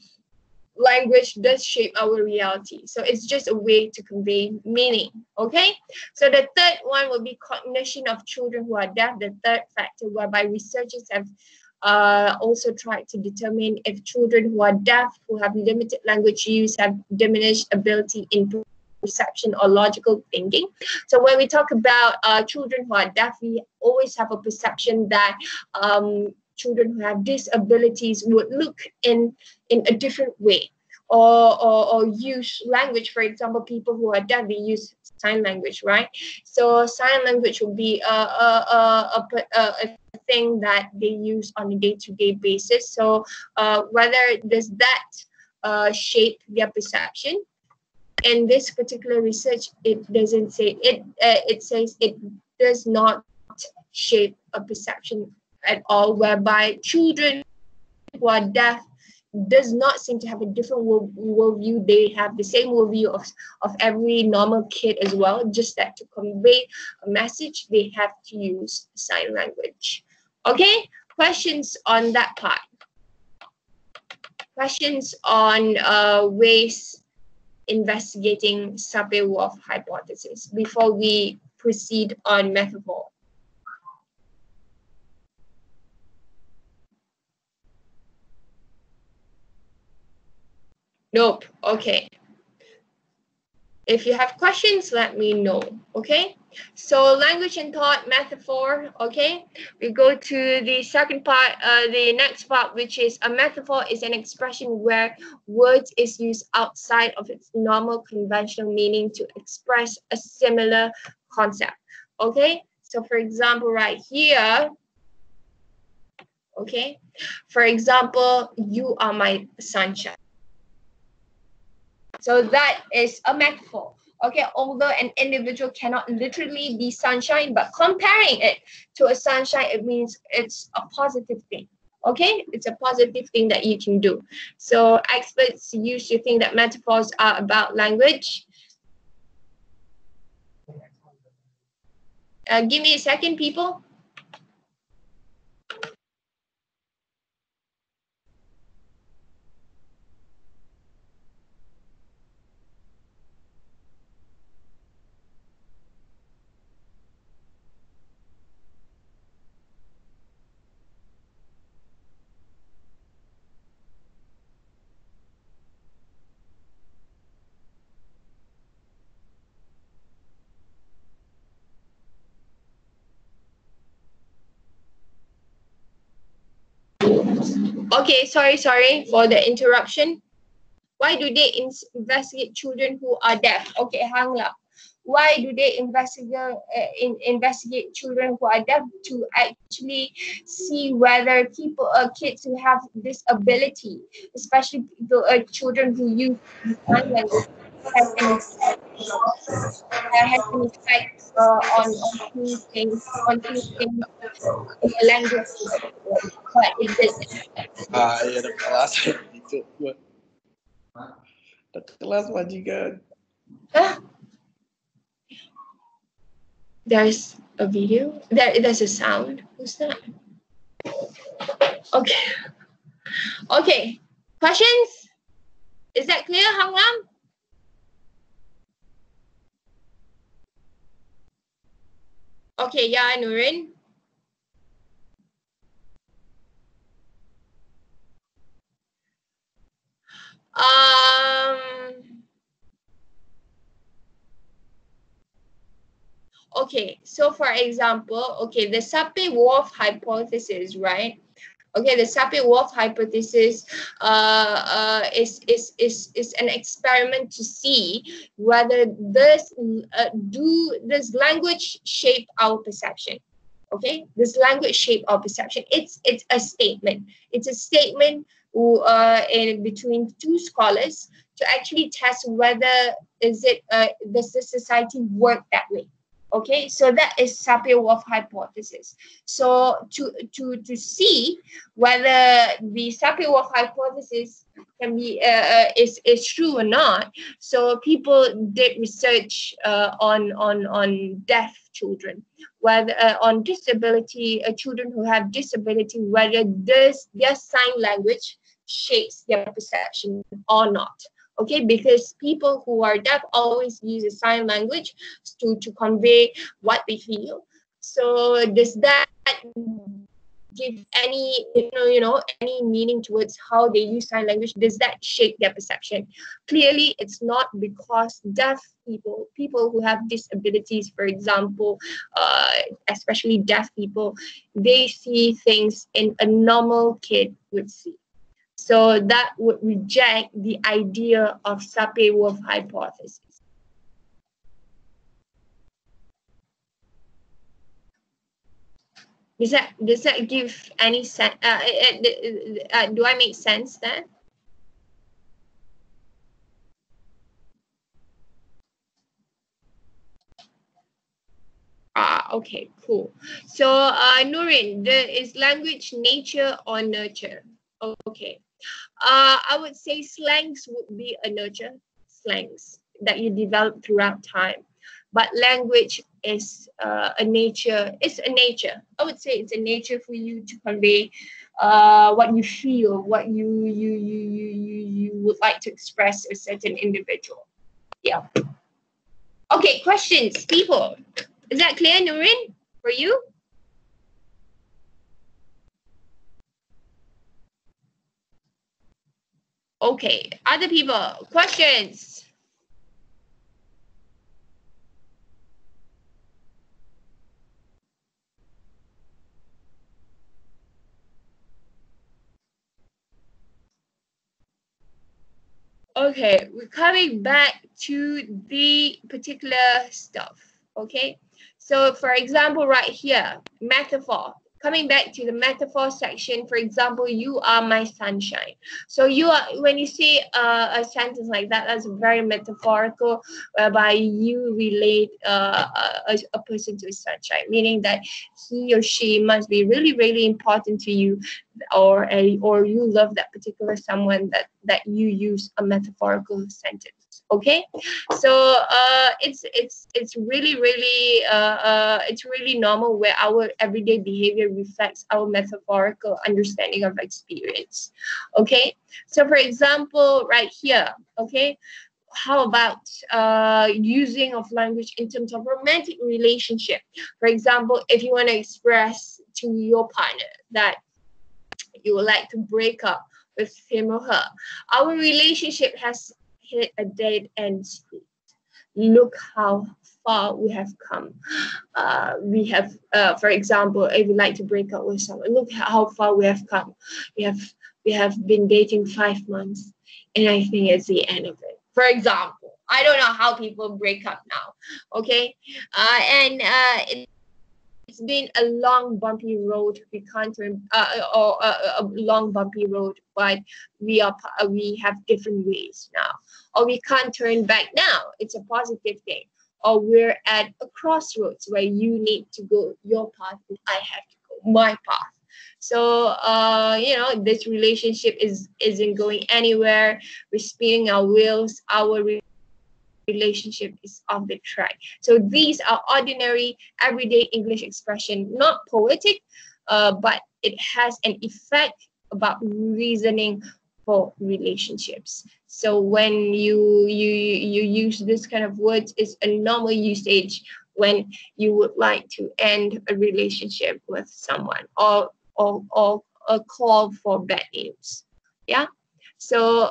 language does shape our reality. So it's just a way to convey meaning. Okay. So the third one will be cognition of children who are deaf. The third factor, whereby researchers have also tried to determine if children who are deaf, who have limited language use, have diminished ability in perception or logical thinking. So when we talk about children who are deaf, we always have a perception that children who have disabilities would look in a different way, or use language. For example, people who are deaf, they use sign language, right? So sign language will be a thing that they use on a day-to-day basis. So whether does that shape their perception? In this particular research, it doesn't say it. It says it does not shape a perception at all, whereby children who are deaf does not seem to have a different worldview. They have the same worldview of every normal kid as well, just that to convey a message, they have to use sign language. Okay, questions on that part? Questions on ways investigating Sapir-Whorf hypothesis before we proceed on metaphor? Nope. Okay. If you have questions, let me know. Okay. So language and thought metaphor. Okay. We go to the second part, the next part, which is a metaphor is an expression where words is used outside of its normal conventional meaning to express a similar concept. Okay. So for example, right here, okay, for example, you are my sunshine. So that is a metaphor. Okay, although an individual cannot literally be sunshine, but comparing it to a sunshine, it means it's a positive thing. Okay, it's a positive thing that you can do. So experts used to think that metaphors are about language. Give me a second, people. Okay, sorry for the interruption. Why do they investigate children who are deaf? Okay, hang lah. Why do they investigate children who are deaf? To actually see whether kids who have disability, especially the children who use sign language, has an effect on two things in the language, but it doesn't. Ya ada kelas gitu gua. Ada kelas majikan. Huh? There's a video. There's a sound. Who's that? Okay. Okay. Questions? Is that clear, Hang Lam? Okay, yeah, Nurin. Okay, so for example, okay, the Sapir-Whorf hypothesis, right? Okay, the Sapir-Whorf hypothesis is an experiment to see whether does language shape our perception. Okay, does language shape our perception? It's a statement. It's a statement in between two scholars to actually test whether does the society work that way. Okay, so that is Sapir-Whorf hypothesis. So to see whether the Sapir-Whorf hypothesis can be is true or not, so people did research on deaf children, whether on disability, children who have disability, whether does their sign language shapes their perception or not. Okay, because people who are deaf always use a sign language to convey what they feel. So does that give any any meaning towards how they use sign language? Does that shape their perception? Clearly, it's not, because deaf people who have disabilities, for example, especially deaf people, they see things in a normal kid would see. So that would reject the idea of Sapir-Whorf hypothesis. Does that give any sense? Do I make sense then? Okay, cool. So, Nurin, is language nature or nurture? Okay. I would say slangs would be a nurture, slangs that you develop throughout time. But language is a nature. It's a nature. I would say it's a nature for you to convey what you feel, what you would like to express to a certain individual. Yeah. Okay, questions, people. Is that clear, Nurin, for you? Okay, other people, questions? Okay, we're coming back to the particular stuff. Okay, so for example, right here, metaphor. Coming back to the metaphor section, for example, you are my sunshine. So you are, when you say a sentence like that, that's very metaphorical, whereby you relate a person to a sunshine, meaning that he or she must be really, really important to you, or you love that particular someone that you use a metaphorical sentence. Okay, so it's really it's really normal where our everyday behavior reflects our metaphorical understanding of experience. Okay, so for example right here, okay, how about using of language in terms of romantic relationship? For example, if you want to express to your partner that you would like to break up with him or her, our relationship has hit a dead end street. Look how far we have come. We have, for example, if you like to break up with someone, look how far we have come. We have we have been dating 5 months, and I think it's the end of it. For example, I don't know how people break up now. Okay, and it's been a long bumpy road. We can't turn or a long bumpy road, but we have different ways now, or we can't turn back now. It's a positive thing. Or we're at a crossroads where you need to go your path and I have to go my path. So this relationship isn't going anywhere. We're spinning our wheels. Our relationship is off the track. So these are ordinary, everyday English expression, not poetic, but it has an effect about reasoning for relationships. So when you use this kind of words, it's a normal usage when you would like to end a relationship with someone, or a call for bad news. Yeah. So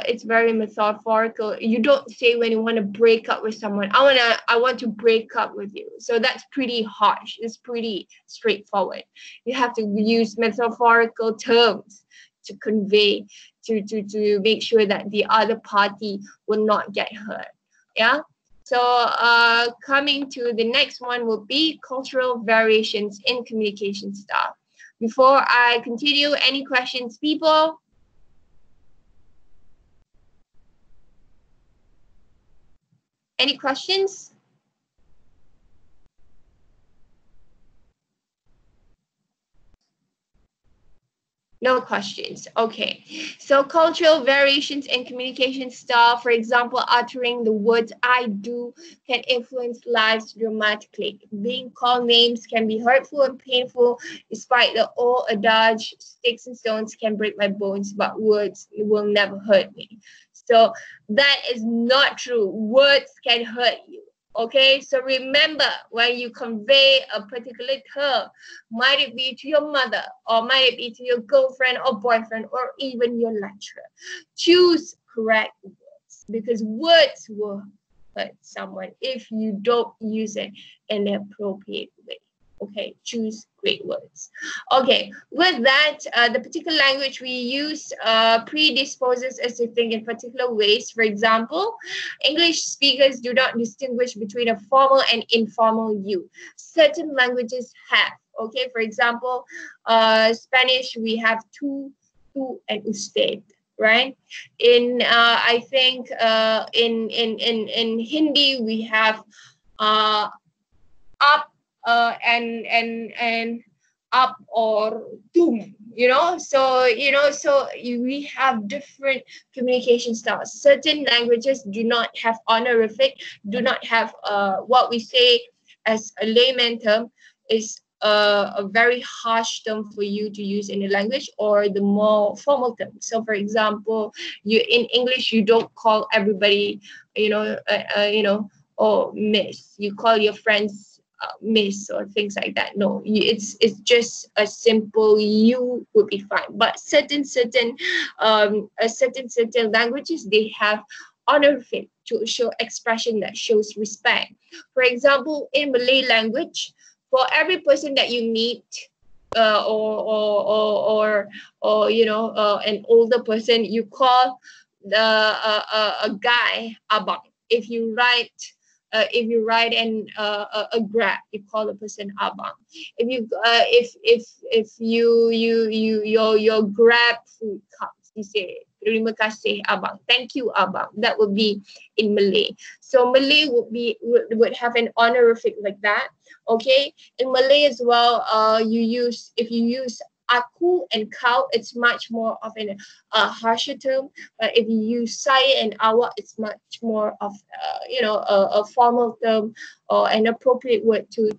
it's very metaphorical. You don't say when you want to break up with someone, I want to break up with you. So that's pretty harsh. It's pretty straightforward. You have to use metaphorical terms to convey, to make sure that the other party will not get hurt. Yeah. So coming to the next one will be cultural variations in communication style. Before I continue, any questions, people? Any questions? No questions. Okay. So cultural variations in communication style, for example, uttering the words I do can influence lives dramatically. Being called names can be hurtful and painful, despite the old adage, sticks and stones can break my bones, but words will never hurt me. So that is not true. Words can hurt you. Okay, so remember, when you convey a particular term, might it be to your mother, or might it be to your girlfriend or boyfriend, or even your lecturer, choose correct words, because words will hurt someone if you don't use it in the appropriate way. Okay, choose great words. Okay, with that, the particular language we use predisposes us to think in particular ways. For example, English speakers do not distinguish between a formal and informal you. Certain languages have. Okay, for example, Spanish, we have tú and usted, right? In I think in Hindi we have up and up or tum, we have different communication styles. Certain languages do not have honorific, do not have what we say as a layman term is a very harsh term for you to use in a language, or the more formal term. So for example, you in English you don't call everybody oh miss, you call your friends miss or things like that. No, it's just a simple you would be fine. But certain languages, they have honorific to show expression that shows respect. For example, in Malay language, for every person that you meet, an older person, you call a guy abang. If you ride a Grab, you call the person abang. If your Grab food comes, you say terima kasih abang, thank you abang. That would be in Malay. So Malay would have an honorific like that. Okay, in Malay as well, if you use aku and kau, it's much more of a harsher term. But if you use saya and awak, it's much more of a formal term or an appropriate word to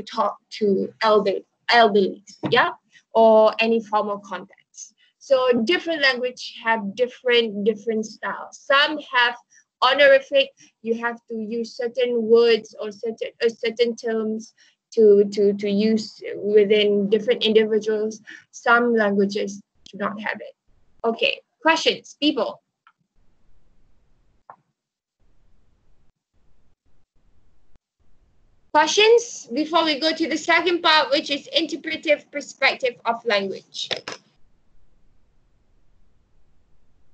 talk to elderly, yeah, or any formal context. So different language have different styles. Some have honorific. You have to use certain words or certain terms to use within different individuals. Some languages do not have it. Okay, questions, people? Questions before we go to the second part, which is interpretive perspective of language.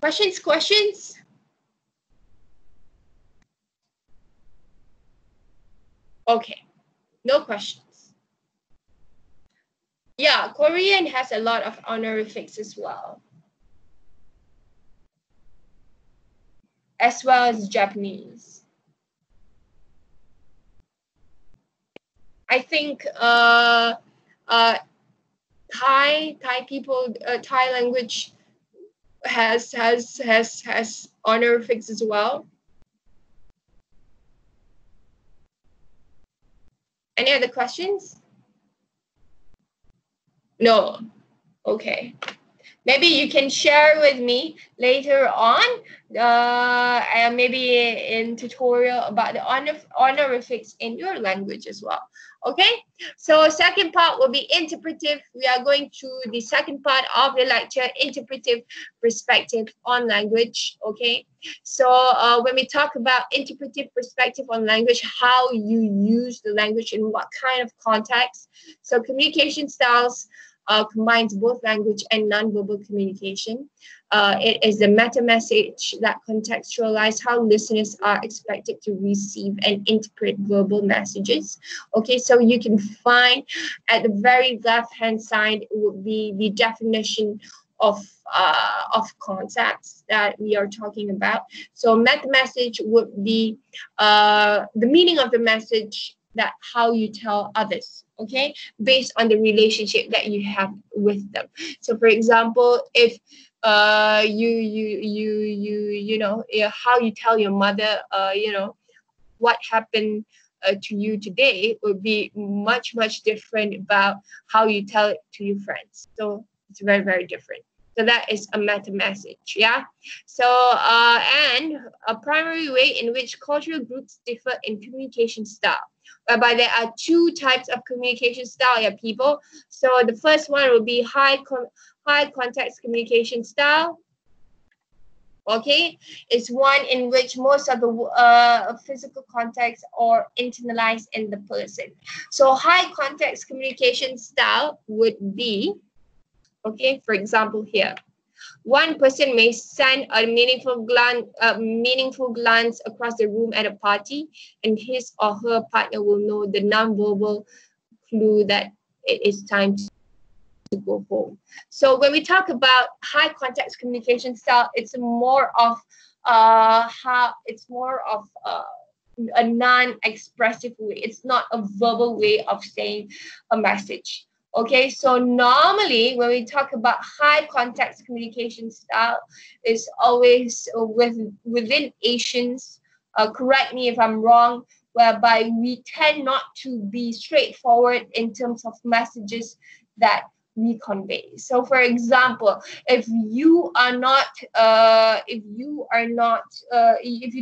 Questions? Okay, no questions. Yeah, Korean has a lot of honorifics as well as Japanese. I think Thai people, Thai language has honorifics as well. Any other questions? No. Okay. Maybe you can share with me later on, maybe in tutorial about the honorifics in your language as well. Okay, so second part will be interpretive. We are going to the second part of the lecture, interpretive perspective on language. Okay, so when we talk about interpretive perspective on language, how you use the language in what kind of context. So communication styles combines both language and nonverbal communication. It is a meta message that contextualizes how listeners are expected to receive and interpret verbal messages. Okay, so you can find at the very left-hand side would be the definition of concepts that we are talking about. So meta message would be the meaning of the message, that how you tell others, okay, based on the relationship that you have with them. So for example, if how you tell your mother what happened to you today would be much different about how you tell it to your friends. So it's very, very different. So that is a meta message, yeah. So and a primary way in which cultural groups differ in communication style, whereby there are two types of communication style, yeah, people. So the first one will be high context communication style. Okay, it's one in which most of the physical context are internalized in the person. So high context communication style would be, okay, for example here, one person may send a meaningful glance across the room at a party, and his or her partner will know the non-verbal clue that it is time to go home. So when we talk about high context communication style, it's more of a non-expressive way. It's not a verbal way of saying a message. Okay, so normally when we talk about high context communication style, it's always within Asians. Correct me if I'm wrong, whereby we tend not to be straightforward in terms of messages that we convey. So, for example, if you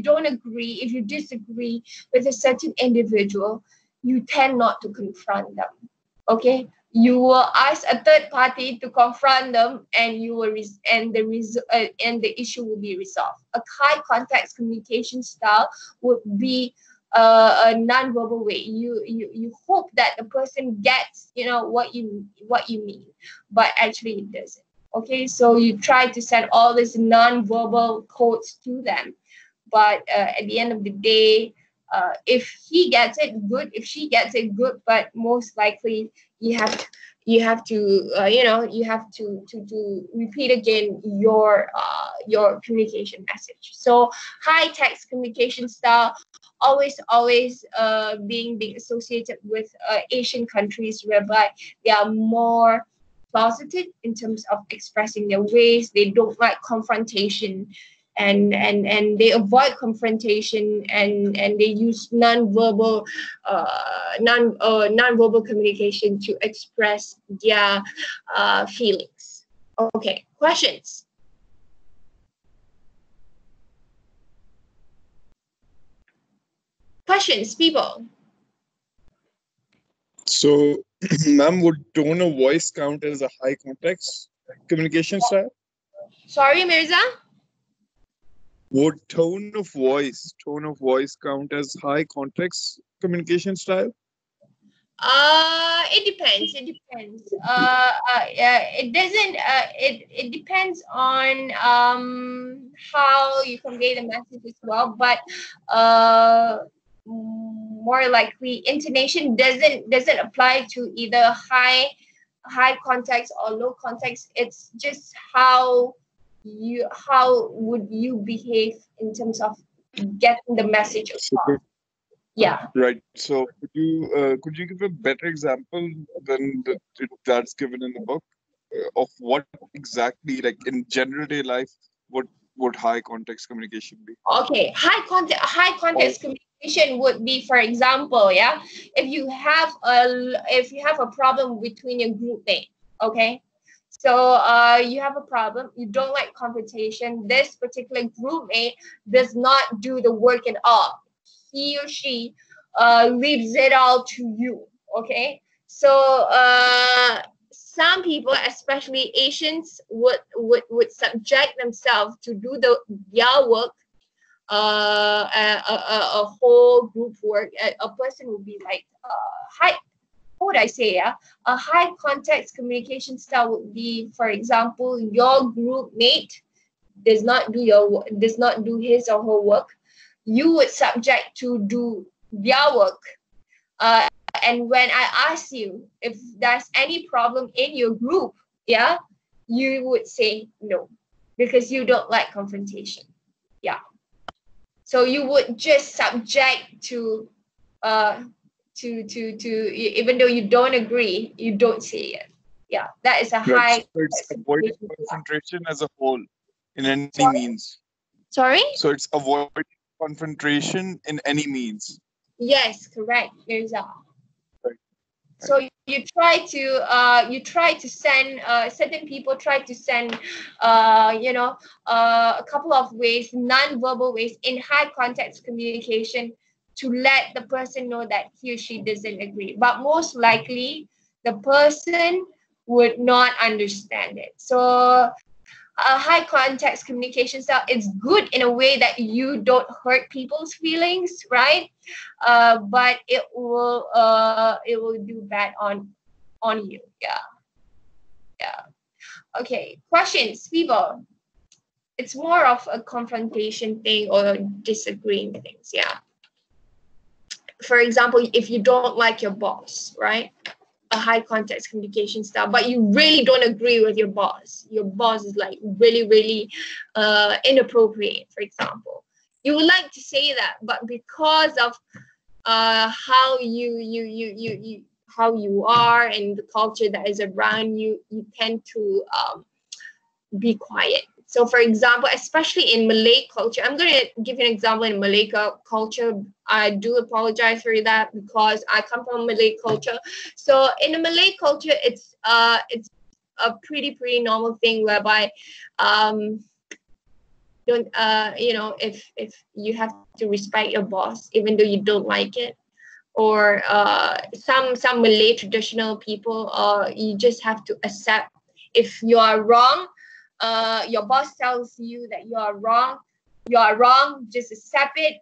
don't agree, if you disagree with a certain individual, you tend not to confront them. Okay, you will ask a third party to confront them, and the issue will be resolved. A high context communication style would be a non-verbal way. You hope that the person gets what you mean, but actually it doesn't. Okay, so you try to send all these non-verbal codes to them, but at the end of the day, if he gets it, good. If she gets it, good. But most likely, you have to repeat again your communication message. So high text communication style always being associated with Asian countries, whereby they are more closeted in terms of expressing their ways. They don't like confrontation, and they avoid confrontation, and they use non-verbal communication to express their feelings. Okay, questions? Questions, people? So, ma'am, would tone of voice count as a high context communication style? Sorry, Mirza? Would tone of voice count as high context communication style? It depends. It doesn't. It depends on how you convey the message as well. But more likely, intonation doesn't apply to either high context or low context. It's just how would you behave in terms of getting the message across. Yeah. Right. So could you give a better example than that's given in the book of what exactly, like in general day life, what would high context communication be? Okay, high context communication would be, for example, yeah, if you have a problem between your group mate, okay, so you have a problem, you don't like confrontation. This particular group mate does not do the work at all. He or she leaves it all to you. Okay, so some people, especially Asians, would subject themselves to do their work, a whole group work. A person would be like high. What would I say? Yeah, a high context communication style would be, for example, your group mate does not do his or her work. You would subject to do their work. And when I ask you if there's any problem in your group, yeah, you would say no, because you don't like confrontation. Yeah. So you would just subject to even though you don't agree, you don't say it. Yeah, that is a high. So it's avoiding confrontation as a whole in any means. Sorry? So it's avoiding confrontation in any means. Yes, correct. Mirza. Right. So you try to send certain people try to send a couple of ways, non-verbal ways in high context communication to let the person know that he or she doesn't agree. But most likely the person would not understand it. So a high context communication style, it's good in a way that you don't hurt people's feelings, right? But it will do bad on you. Yeah. Yeah. Okay. Questions, people. It's more of a confrontation thing or disagreeing things. Yeah. For example, if you don't like your boss, right? A high context communication style, but you really don't agree with your boss. Your boss is like really, really inappropriate, for example. You would like to say that, but because of how you how you are and the culture that is around you, you tend to be quiet. So, for example, especially in Malay culture, I'm going to give you an example in Malay culture. I do apologize for that because I come from Malay culture. So, in the Malay culture, it's a pretty normal thing whereby don't if you have to respect your boss even though you don't like it, or some Malay traditional people, you just have to accept if you are wrong. Your boss tells you that you are wrong, just accept it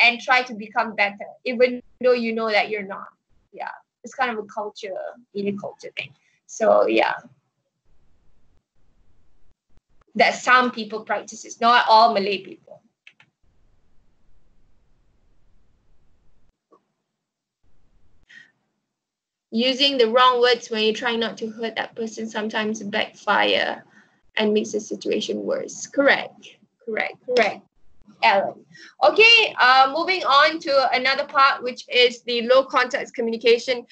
and try to become better even though you know that you're not. Yeah, it's kind of a culture, Indian culture thing. So yeah, that some people practices, not all Malay people. Using the wrong words when you try not to hurt that person sometimes backfire and makes the situation worse. Correct. Ellen. Okay, moving on to another part, which is the low context communication,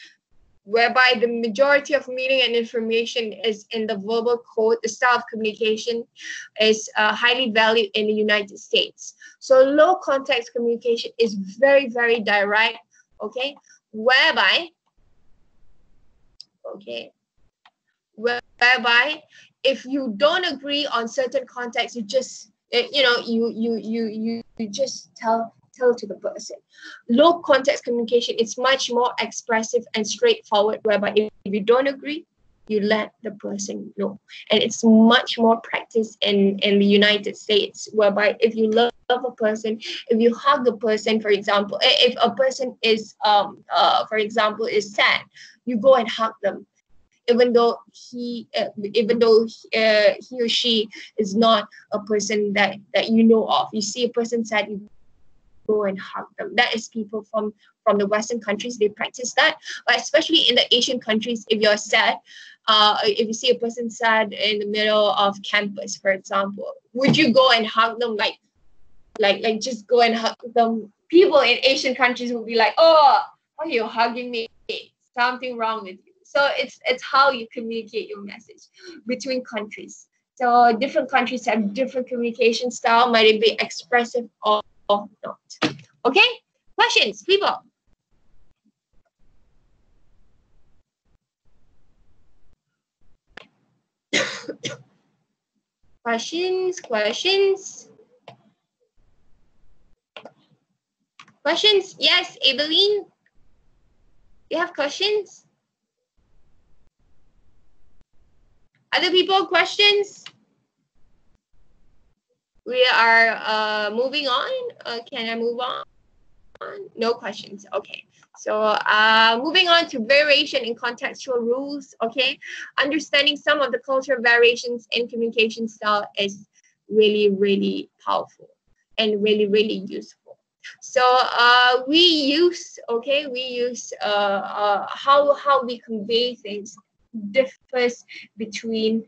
whereby the majority of meaning and information is in the verbal code. The style of communication is highly valued in the United States. So low context communication is very, very direct, okay, whereby if you don't agree on certain context, you just you just tell to the person. Low context communication is much more expressive and straightforward, whereby if you don't agree, you let the person know. And it's much more practiced in the United States, whereby if you love a person, if you hug a person, for example, if a person is for example is sad, you go and hug them, even though he or she is not a person that you know of. You see a person sad, you go and hug them. That is people from the Western countries, they practice that. But especially in the Asian countries, if you're sad, if you see a person sad in the middle of campus, for example, would you go and hug them, like just go and hug them? People in Asian countries will be like, oh, why are you hugging me? Something wrong with you. So it's how you communicate your message between countries. So different countries have different communication style, might it be expressive or not. Okay? Questions, people? Questions? Yes, Eveline? You have questions? Other people, questions? We are moving on. Can I move on? No questions. Okay. So moving on to variation in contextual rules. Okay. Understanding some of the cultural variations in communication style is really, really powerful and really, really useful. So we use how we convey things differs between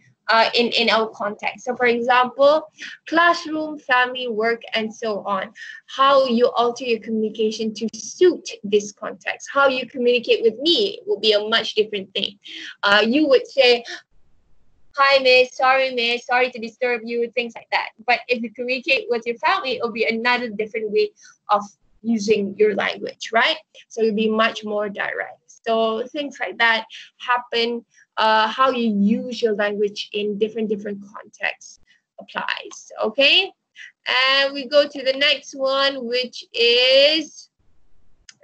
in our context. So for example, classroom, family, work, and so on. How you alter your communication to suit this context. How you communicate with me will be a much different thing. You would say, hi miss, sorry to disturb you, things like that. But if you communicate with your family, it'll be another different way of using your language, right? So it'll be much more direct. So things like that happen. How you use your language in different contexts applies. Okay, and we go to the next one, which is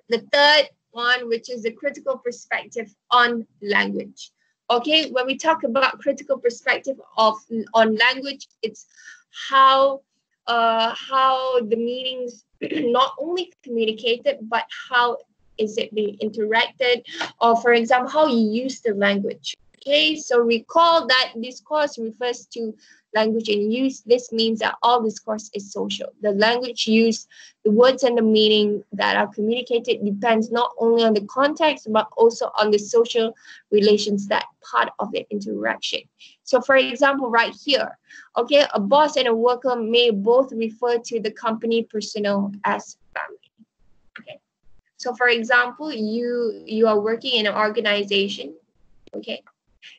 the third one, which is the critical perspective on language. Okay, when we talk about critical perspective of on language, it's how how the meanings not only communicated, but how is it being interacted, or for example, how you use the language. Okay, so recall that discourse refers to language in use. This means that all discourse is social. The language used, the words and the meaning that are communicated depends not only on the context, but also on the social relations that part of the interaction. So for example, right here, okay, a boss and a worker may both refer to the company personnel as family. Okay. So for example, you are working in an organization, okay,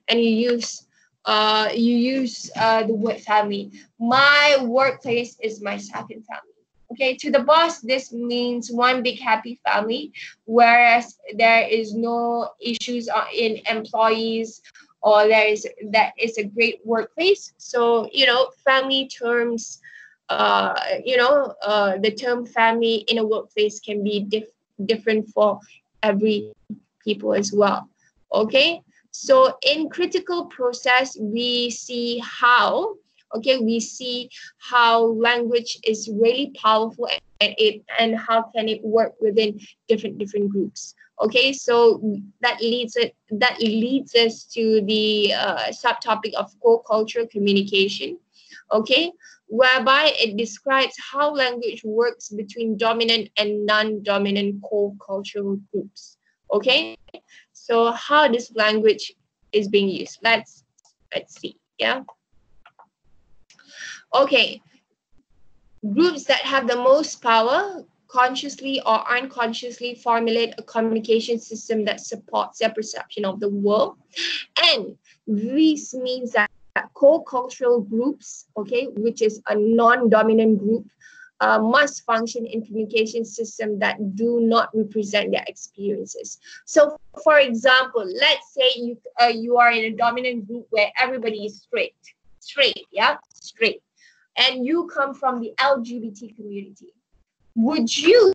and you use the word family. My workplace is my second family. Okay, to the boss, this means one big happy family, whereas there is no issues in employees, or that is a great workplace. So family terms, the term family in a workplace can be different for every people as well. Okay, so in critical process, we see how language is really powerful, and how can it work within different groups. Okay, so that leads us to the subtopic of co-cultural communication. Okay, whereby it describes how language works between dominant and non-dominant co-cultural groups. Okay, so how this language is being used? Let's see. Yeah. Okay. Groups that have the most power consciously or unconsciously formulate a communication system that supports their perception of the world. And this means that co-cultural groups, okay, which is a non-dominant group, must function in communication systems that do not represent their experiences. So, for example, let's say you are in a dominant group where everybody is straight, yeah, straight, and you come from the LGBT community. Would you,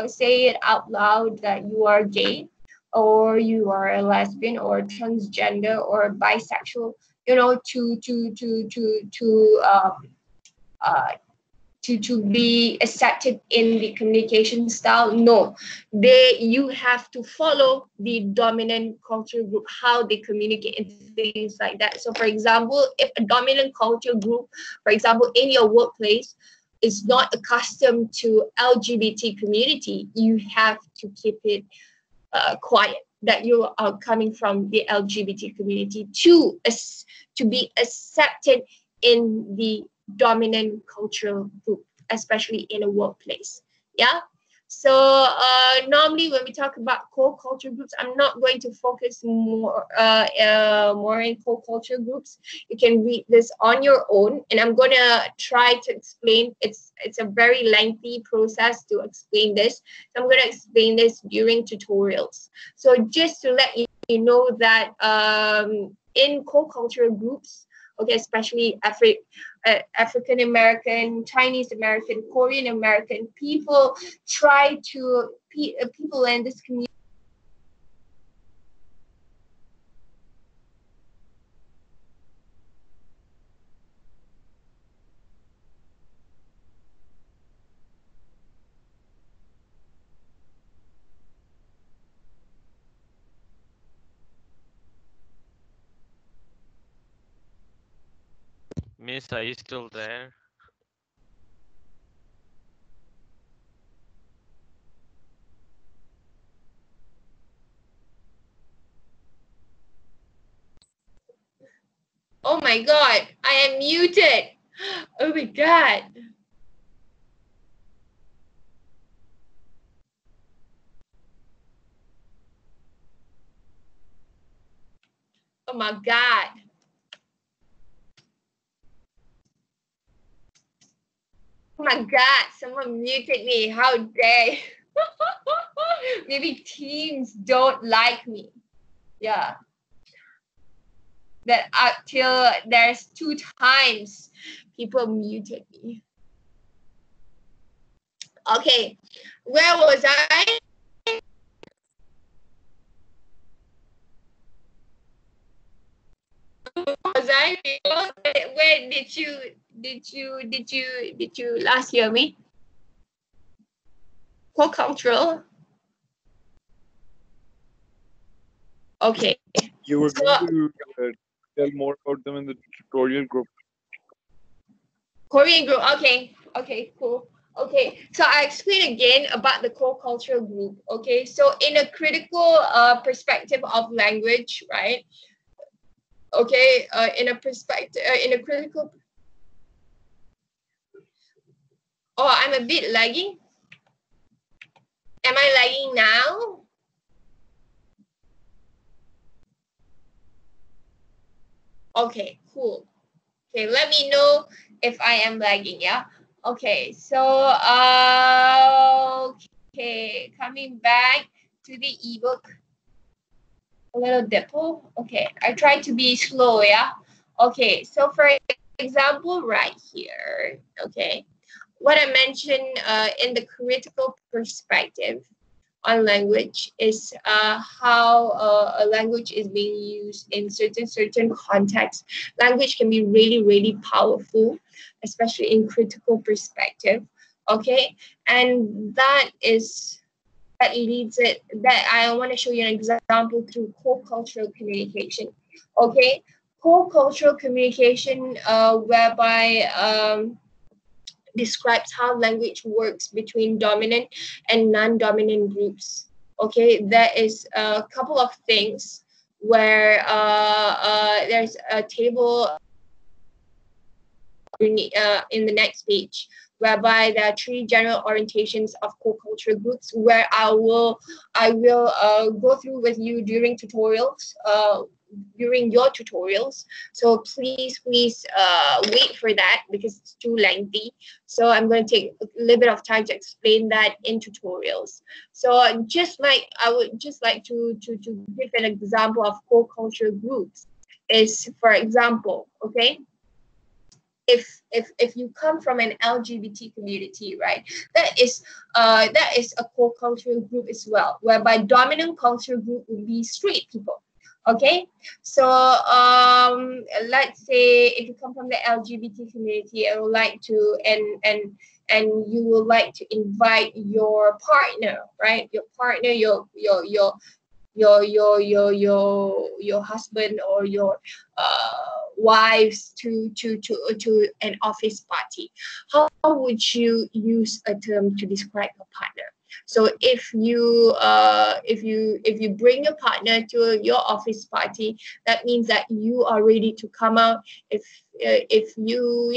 say it out loud that you are gay, or you are a lesbian, or transgender, or bisexual, uh, to be accepted in the communication style? No, you have to follow the dominant culture group, how they communicate and things like that. So for example, if a dominant culture group, for example, in your workplace, is not accustomed to LGBT community, you have to keep it quiet that you are coming from the LGBT community to be accepted in the dominant cultural group, especially in a workplace. Yeah. So normally when we talk about co-culture groups, I'm not going to focus more in co-culture groups. You can read this on your own, and I'm gonna try to explain. It's a very lengthy process to explain this. So I'm gonna explain this during tutorials. So just to let you know that in co-cultural groups, okay, especially African American, Chinese American, Korean American people people in this community. Miss, are you still there? Oh my God, I am muted. Oh my God. Oh my God. Oh my God, someone muted me. How dare. Maybe teams don't like me. Yeah. That until there's 2 times people muted me. Okay, where was I? Was I? Where did you last hear me? Co-cultural. Okay. You were So going to tell more about them in the tutorial group. Korean group. Okay. Okay. Cool. Okay. So I explain again about the co-cultural group. Okay. So in a critical perspective of language, right? Okay. In a perspective, in a critical. Oh, I'm a bit lagging. Am I lagging now? Okay, cool. Okay, let me know if I am lagging, yeah? Okay, so, okay, coming back to the ebook. A little dipple. Okay, I try to be slow, yeah? Okay, so for example, right here, okay, what I mentioned in the critical perspective on language is how a language is being used in certain contexts. Language can be really powerful, especially in critical perspective. Okay, and that leads it that I want to show you an example through co-cultural communication. Okay, co-cultural communication whereby describes how language works between dominant and non-dominant groups. Okay, there is a couple of things where there's a table in the next page, whereby there are three general orientations of co-cultural groups, where I will go through with you during tutorials. During your tutorials, so please wait for that because it's too lengthy. So I'm going to take a little bit of time to explain that in tutorials. So just like I would just like to give an example of co-cultural groups is, for example, okay, if you come from an LGBT community, right, that is a co-cultural group as well, whereby dominant cultural group would be straight people. Okay, so let's say if you come from the LGBT community and would like to and you would like to invite your partner, right, your partner, your husband or your wives to an office party. How would you use a term to describe your partner? So if you bring your partner to your office party, that means that you are ready to come out. If you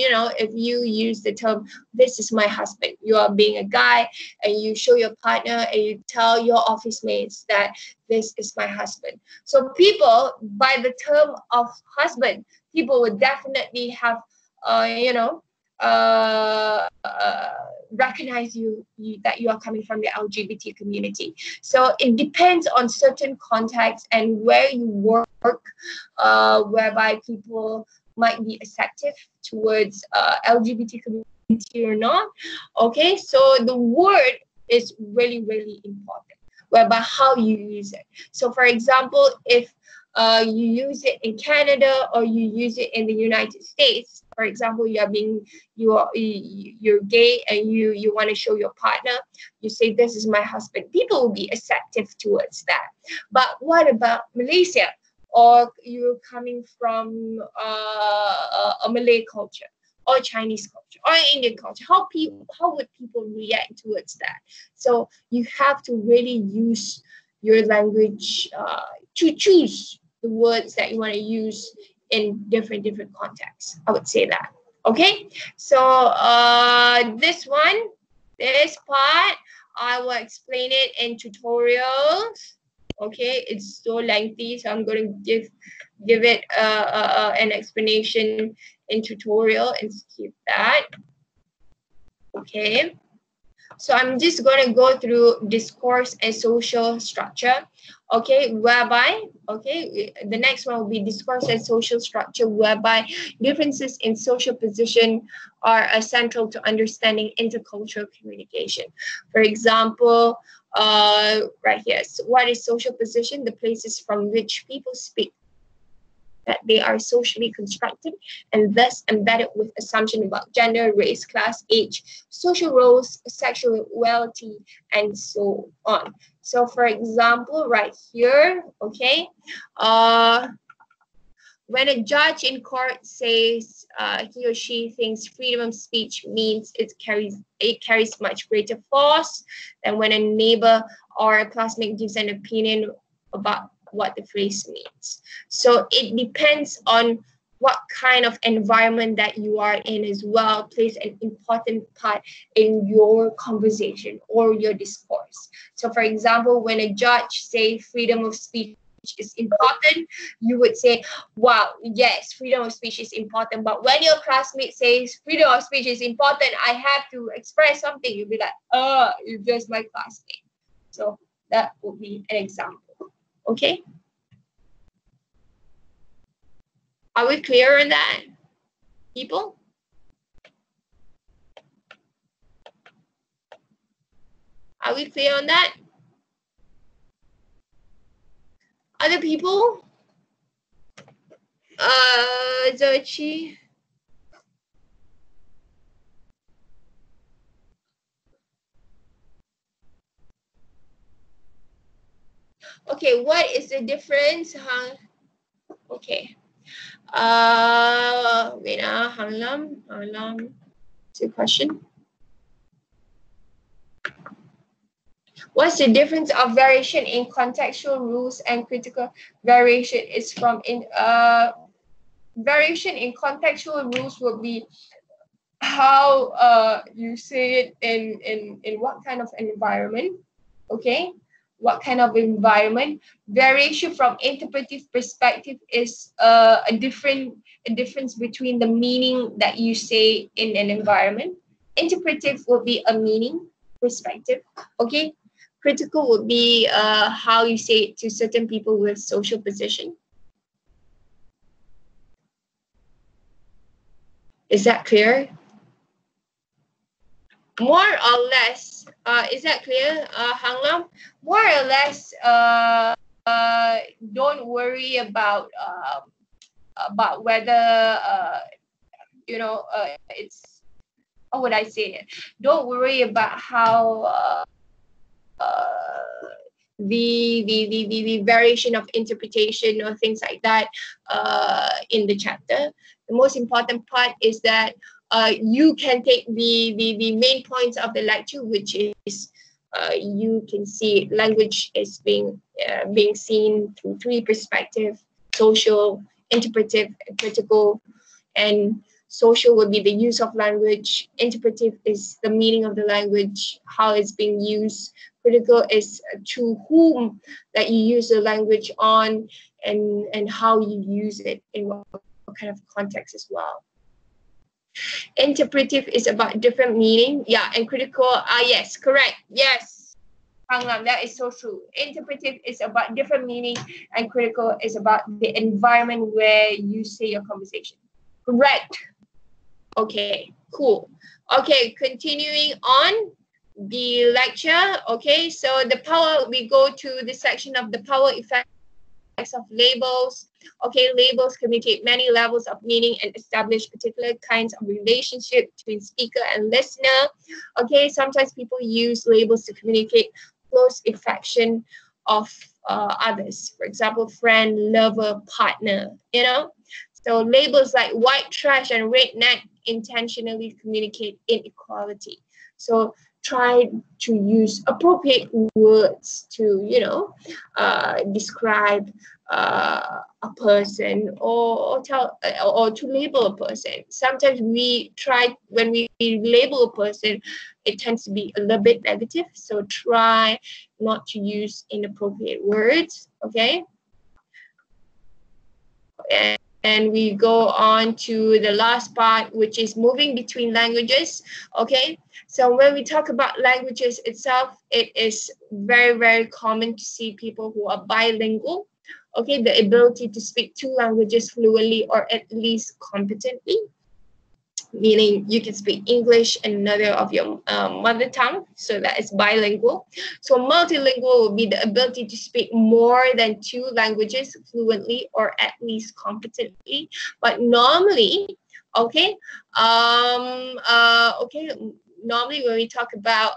use the term "this is my husband," you are being a guy and you show your partner and you tell your office mates that this is my husband. So people, by the term of husband, people would definitely have recognize you that you are coming from the LGBT community. So it depends on certain contexts and where you work, whereby people might be acceptive towards LGBT community or not. Okay, so the word is really important, whereby how you use it. So for example, if you use it in Canada or you use it in the United States, for example, you're gay and you want to show your partner, you say this is my husband. People will be acceptive towards that. But what about Malaysia, or you're coming from a Malay culture or Chinese culture or Indian culture? How would people react towards that? So you have to really use your language to choose the words that you want to use in different contexts. I would say that. Okay, so this part, I will explain it in tutorials. Okay, it's so lengthy, so I'm going to give it an explanation in tutorial and skip that. Okay. So I'm just going to go through discourse and social structure, okay, whereby, okay, the next one will be discourse and social structure, whereby differences in social position are central to understanding intercultural communication. For example, right here, so what is social position? The places from which people speak. that they are socially constructed and thus embedded with assumption about gender, race, class, age, social roles, sexuality, and so on. So for example, right here, okay, when a judge in court says he or she thinks freedom of speech means it carries much greater force than when a neighbor or a classmate gives an opinion about what the phrase means. So it depends on what kind of environment that you are in as well plays an important part in your conversation or your discourse. So for example, when a judge says freedom of speech is important, you would say, wow, yes, freedom of speech is important. But when your classmate says freedom of speech is important, I have to express something, you'll be like, oh, you're just my classmate. So that would be an example. Okay? Are we clear on that, people? Are we clear on that? Other people? Zochi? Okay, what is the difference? Huh? Okay. Wait, Hang Lam. What's your question? What's the difference of variation in contextual rules and critical variation is from variation in contextual rules would be how you say it in what kind of environment, okay? What kind of environment? Variation from interpretive perspective is a difference between the meaning that you say in an environment. Interpretive will be a meaning perspective, okay? Critical would be how you say it to certain people with social position. Is that clear? More or less, is that clear, Hang Lam? More or less, don't worry about whether it's, how would I say it? Don't worry about how the variation of interpretation or things like that in the chapter. The most important part is that you can take the main points of the lecture, which is you can see language is being seen through three perspectives: social, interpretive, and critical. And social would be the use of language. Interpretive is the meaning of the language, how it's being used. Critical is to whom that you use the language on, and how you use it in what kind of context as well. Interpretive is about different meaning. Yeah, and critical, yes, correct. Yes, Hang Lam, that is so true. Interpretive is about different meaning, and critical is about the environment where you say your conversation. Correct. Okay, cool. Okay, continuing on the lecture. Okay, so the power, we go to the section of the power effects of labels. Okay, labels communicate many levels of meaning and establish particular kinds of relationship between speaker and listener. Okay, sometimes people use labels to communicate close affection of others. For example, friend, lover, partner, you know. So labels like white trash and redneck intentionally communicate inequality. So try to use appropriate words to, describe a person or to label a person. Sometimes when we label a person, it tends to be a little bit negative. So try not to use inappropriate words, okay? And we go on to the last part, which is moving between languages. Okay, so when we talk about languages itself, it is very, very common to see people who are bilingual. Okay, the ability to speak two languages fluently or at least competently. meaning you can speak English and another of your mother tongue. So that is bilingual. So multilingual will be the ability to speak more than 2 languages fluently or at least competently. But normally, okay, okay, normally when we talk about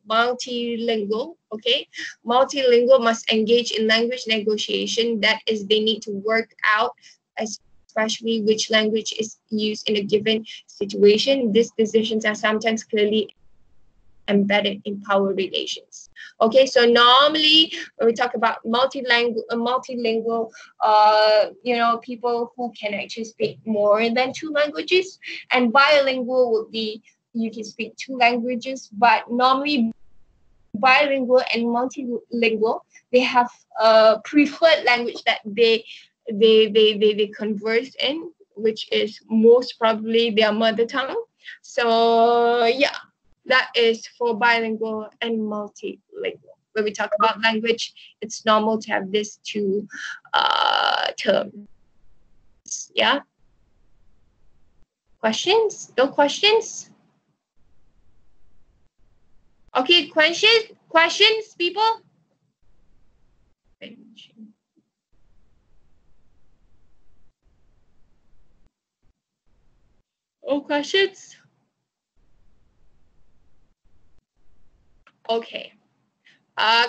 multilingual, okay, multilingual must engage in language negotiation. That is, they need to work out especially which language is used in a given situation. These decisions are sometimes clearly embedded in power relations. Okay, so normally when we talk about multilingual, people who can actually speak more than 2 languages, and bilingual would be you can speak 2 languages, but normally bilingual and multilingual, they have a preferred language that they converse in, which is most probably their mother tongue. So yeah, that is for bilingual and multilingual. When we talk about language, it's normal to have these 2 terms. Yeah. Questions? No questions? Okay, questions, people? Oh, questions? Okay.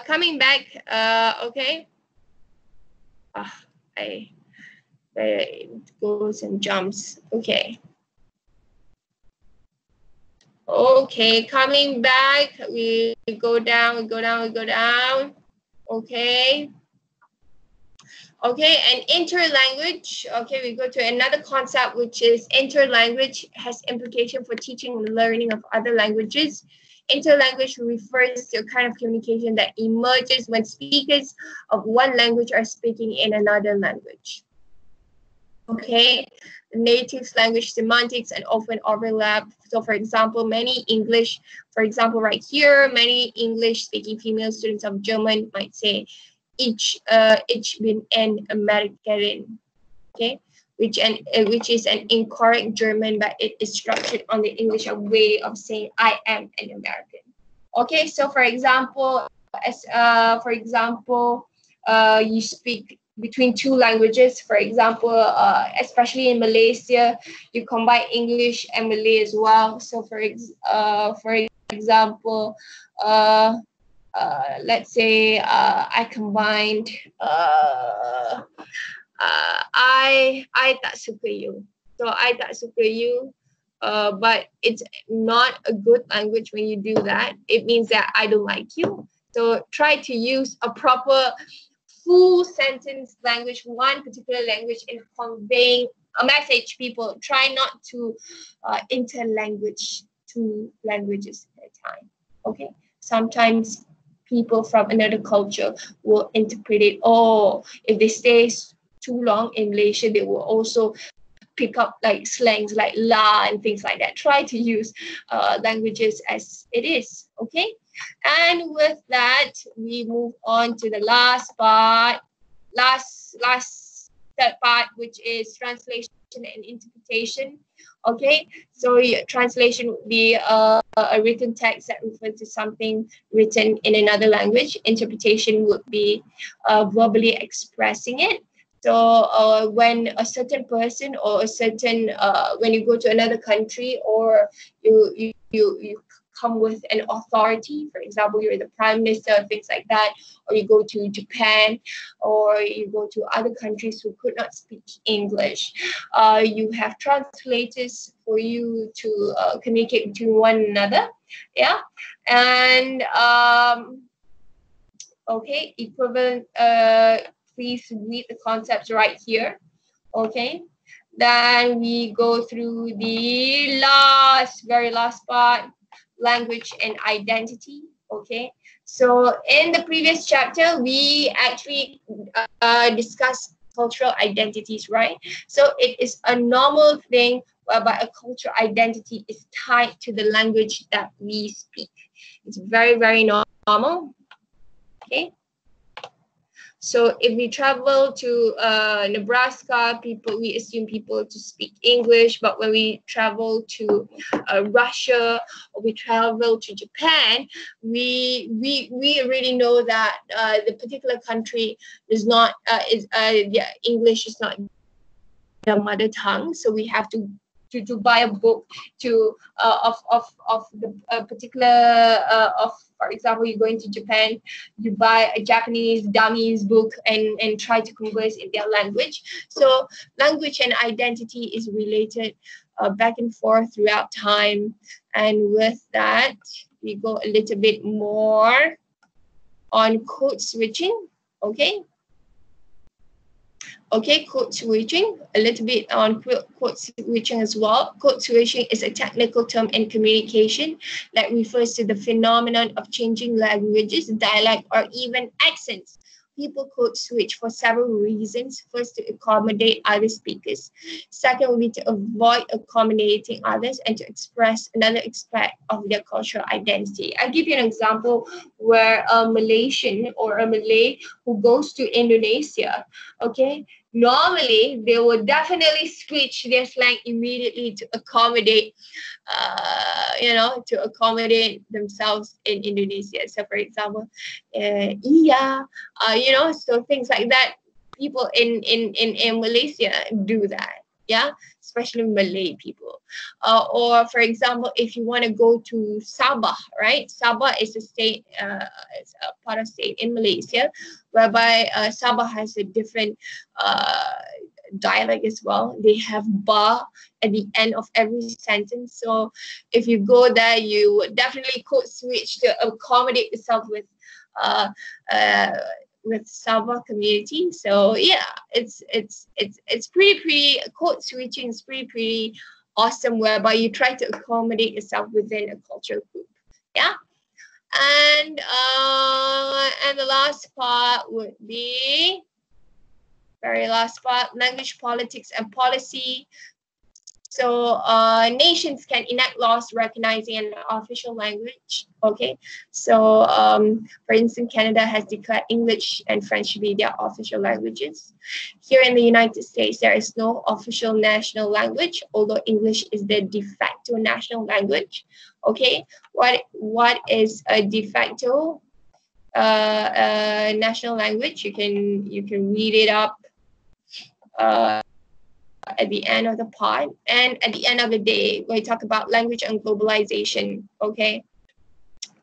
Coming back, okay. I it goes and jumps. Okay. Okay, coming back, we go down, we go down, we go down. Okay. Okay, and interlanguage. Okay, we go to another concept, which is interlanguage has implication for teaching and learning of other languages. Interlanguage refers to a kind of communication that emerges when speakers of one language are speaking in another language. Okay, the native language semantics and often overlap. So for example, many English, for example, right here, many English-speaking female students of German might say, ich bin ein Amerikanerin, okay, which is an incorrect German, but it is structured on the English way of saying I am an American. Okay, so for example, you speak between 2 languages. For example, especially in Malaysia, you combine English and Malay as well. So for example, let's say I combined I tak suka you. So I tak suka you, but it's not a good language when you do that. It means that I don't like you. So try to use a proper full sentence language, one particular language, in conveying a message. People try not to interlanguage 2 languages at a time. Okay, sometimes people from another culture will interpret it. Oh, if they stay too long in Malaysia, they will also pick up like slangs like la and things like that. Try to use languages as it is. Okay. And with that, we move on to the last part, third part, which is translation and interpretation. Okay, so translation would be a written text that refers to something written in another language. Interpretation would be verbally expressing it. So when a certain person or a certain when you go to another country, or you come with an authority, for example, you're the prime minister, things like that, or you go to Japan, or you go to other countries who could not speak English, you have translators for you to communicate between one another. Yeah, and okay, equivalent. Please read the concepts right here. Okay, then we go through the very last part, language and identity. Okay, so in the previous chapter, we actually discussed cultural identities, right? So it is a normal thing whereby a cultural identity is tied to the language that we speak. It's very, very normal. Okay. So if we travel to Nebraska, we assume people to speak English, but when we travel to Russia or we travel to Japan, we already know that the particular country is not yeah, English is not their mother tongue, so we have to buy a book to of the particular of, for example, you're going to Japan, you buy a Japanese dummies book and try to converse in their language. So language and identity is related back and forth throughout time. And with that, we go a little bit more on code switching. Okay, code switching, a little bit on code switching as well. Code switching is a technical term in communication that refers to the phenomenon of changing languages, dialect, or even accents. People code switch for several reasons. First, to accommodate other speakers. Second, would be to avoid accommodating others and to express another aspect of their cultural identity. I'll give you an example where a Malaysian or a Malay who goes to Indonesia, okay, normally they will definitely switch their slang immediately to accommodate to accommodate themselves in Indonesia. So for example, iya, so things like that. People in Malaysia do that. Yeah, especially Malay people. Or for example, if you want to go to Sabah, right? Sabah is a state, it's a part of state in Malaysia, whereby Sabah has a different dialect as well. They have ba at the end of every sentence. So if you go there, you would definitely code switch to accommodate yourself uh, uh, with Sabah community. So yeah, it's pretty code switching is pretty awesome, whereby you try to accommodate yourself within a cultural group. Yeah. And the last part would be very last part, language, politics, and policy. So nations can enact laws recognizing an official language. Okay, so for instance, Canada has declared English and French to be their official languages. Here in the United States, there is no official national language, although English is the de facto national language. Okay, what is a de facto national language? You can read it up at the end of the part. And at the end of the day, we talk about language and globalization. Okay,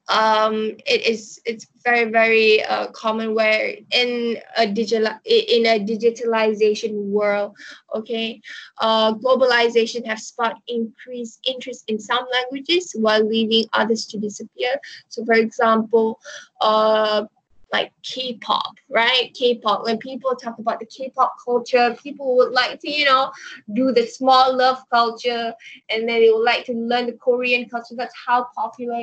it's very very common where in a digitalization world, okay, globalization has sparked increased interest in some languages while leaving others to disappear. So for example, like K-pop, right? K-pop. When people talk about the K-pop culture, people would like to, do the small love culture, and then they would like to learn the Korean culture. That's how popular,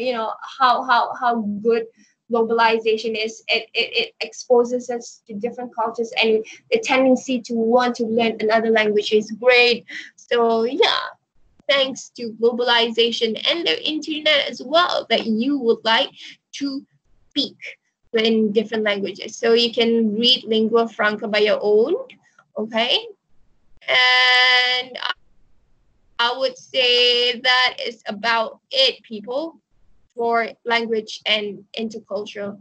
how good globalization is. It exposes us to different cultures, and the tendency to want to learn another language is great. So yeah, thanks to globalization and the internet as well, that you would like to speak in different languages. So you can read lingua franca by your own, okay? And I would say that is about it, people, for language and intercultural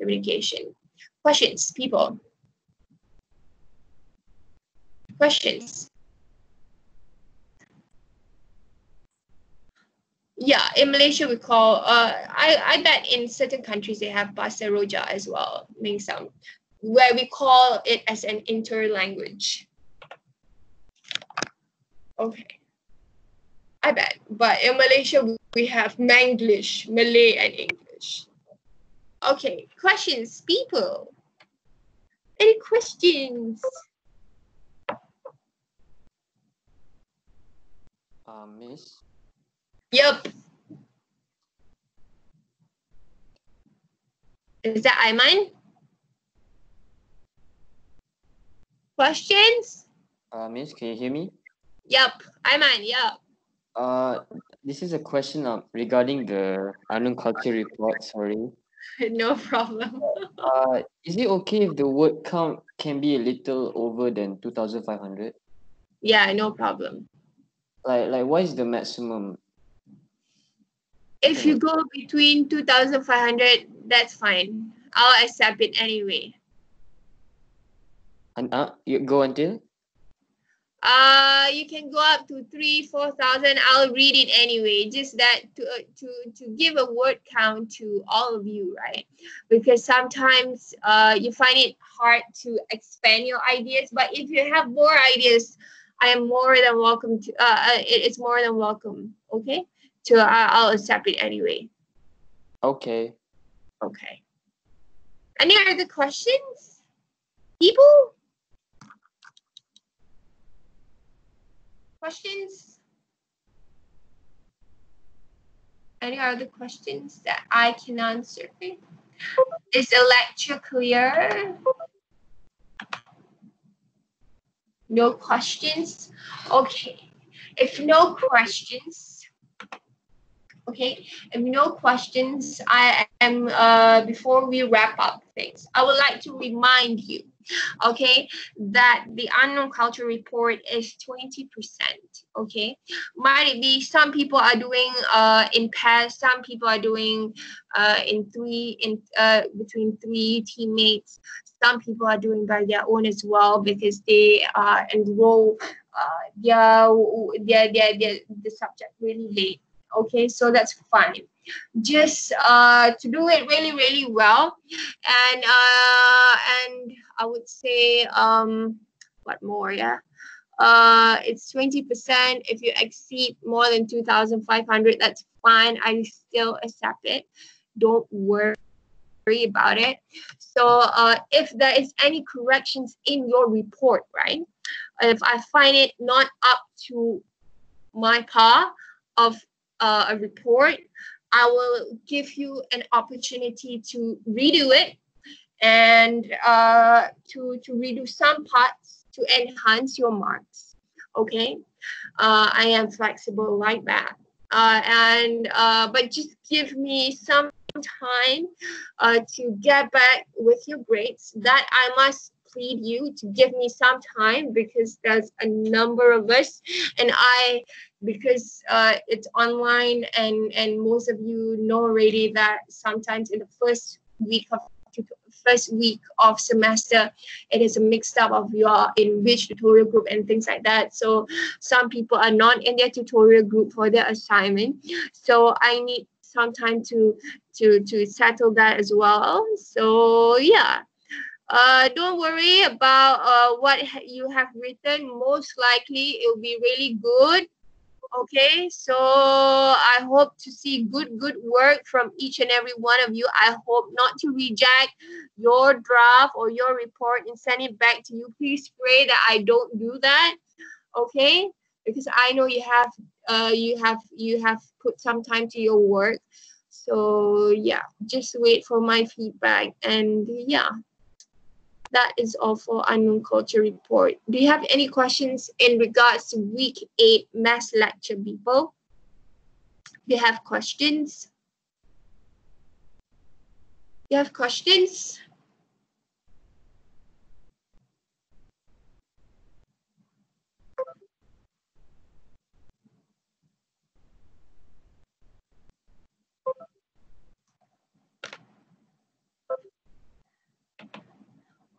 communication. Questions, people? Questions? Yeah, in Malaysia we call I bet in certain countries they have Bahasa Roja as well, meaning some, where we call it as an interlanguage. Okay, I bet. But in Malaysia we have Manglish, Malay, and English. Okay, questions, people? Any questions? Miss. Yep. Is that Aiman? Questions? Miss, can you hear me? Yep, Aiman, yep. This is a question regarding the unknown culture report. Sorry. No problem. Is it okay if the word count can be a little over than 2,500? Yeah, no problem. Like what is the maximum? If you go between 2,500, that's fine. I'll accept it anyway. And you go until? You can go up to 3,000-4,000. I'll read it anyway. Just that to give a word count to all of you, right? Because sometimes you find it hard to expand your ideas. But if you have more ideas, I am more than welcome to. It's more than welcome. Okay. So I'll accept it anyway. Okay. Okay. Any other questions, people? Questions? Any other questions that I can answer? Is the lecture clear? No questions? Okay. If no questions, I am before we wrap up things, I would like to remind you, okay, that the unknown culture report is 20%. Okay, might it be some people are doing in pairs, some people are doing between three teammates, some people are doing by their own as well because they enroll the subject really late. Okay, so that's fine. Just to do it really, really well, and I would say what more? Yeah, it's 20%. If you exceed more than 2,500, that's fine. I still accept it. Don't worry about it. So if there is any corrections in your report, right? If I find it not up to my par of a report, I will give you an opportunity to redo it and to redo some parts to enhance your marks. Okay, I am flexible like that, but just give me some time to get back with your grades. That I must plead you to give me some time because there's a number of us, and because it's online and most of you know already that sometimes in the first week of semester it is a mixed up of your in which tutorial group and things like that. So some people are not in their tutorial group for their assignment, so I need some time to settle that as well. So yeah, don't worry about what you have written. Most likely it will be really good. Okay, so I hope to see good work from each and every one of you. I hope not to reject your draft or your report and send it back to you. Please pray that I don't do that. Okay, because I know you have put some time to your work. So yeah, just wait for my feedback, and yeah, that is all for Unknown Culture Report. Do you have any questions in regards to week 8 mass lecture, people? Do you have questions? You have questions?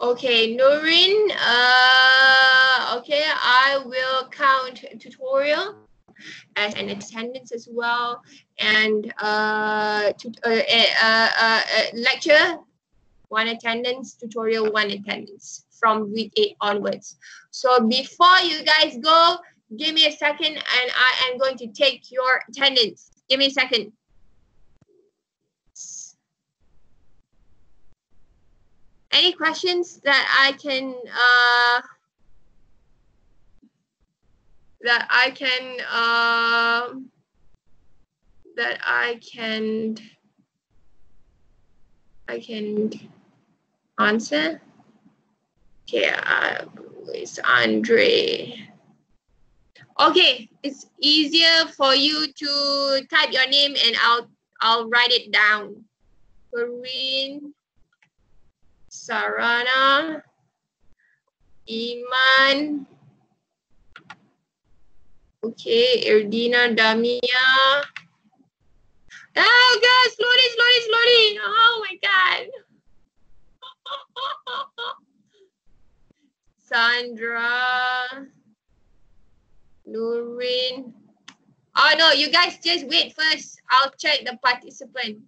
Okay, Noreen, okay, I will count tutorial as an attendance as well, and lecture 1 attendance, tutorial 1 attendance from week 8 onwards. So before you guys go, give me a second and I am going to take your attendance. Give me a second. Any questions that I can answer? Okay, it's Andre. Okay, it's easier for you to type your name and I'll write it down. Corinne, Sarana, Iman. Okay, Erdina, Damia. Oh God, slowly. Oh my God. Sandra, Nurin. Oh no, you guys just wait first. I'll check the participant.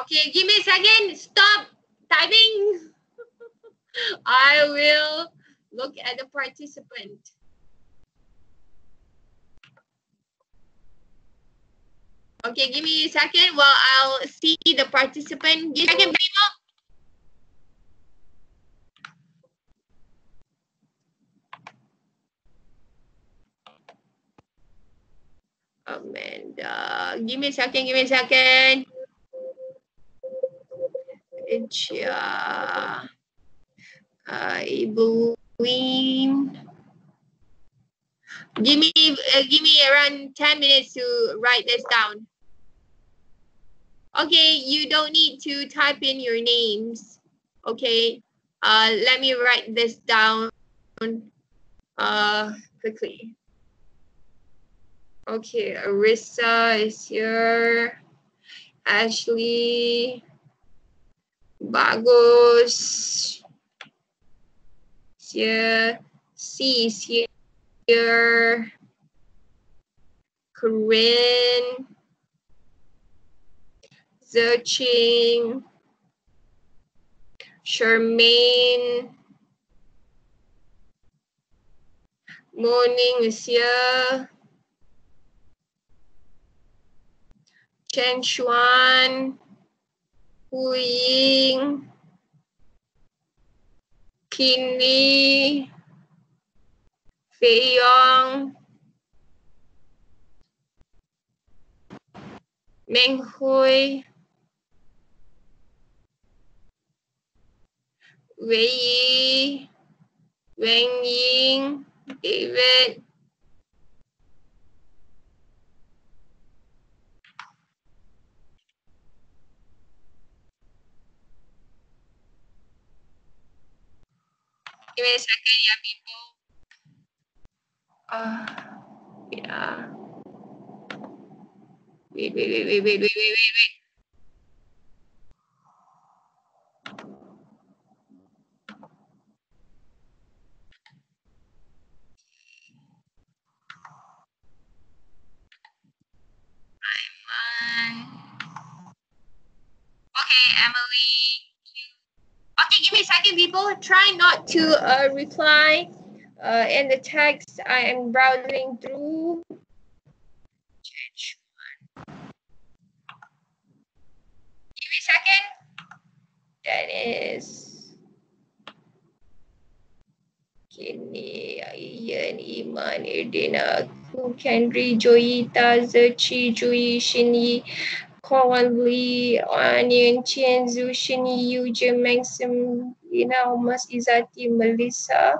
Okay, give me a second. Stop typing. I will look at the participant. Okay, give me a second while I'll see the participant. Give me a second, people. Amanda, give me a second. Icha, Ibuin. Give me around 10 minutes to write this down. Okay, you don't need to type in your names. Okay, let me write this down quickly. Okay, Arissa is here. Ashley, Bagus, is here. C is here. Corinne, Zerching, Charmaine, Morning is here. Chen Xuan, Hu Ying, Qin Li, Fei Yong, Meng Hui, Wei Yi, Wang Ying, David, give me a second, yeah, people. Yeah. Wait. Okay, Emily. Okay, give me a second, people. Try not to reply in the text I am browsing through. Give me a second. That is Kini, Ian, Iman, Erdina, Kendri, Joyita, Zerchi, Jui, Shini, Conley, Onion, Chen, Zushini, Eugene, Maxim, Lina, Omas, Izati, Melissa,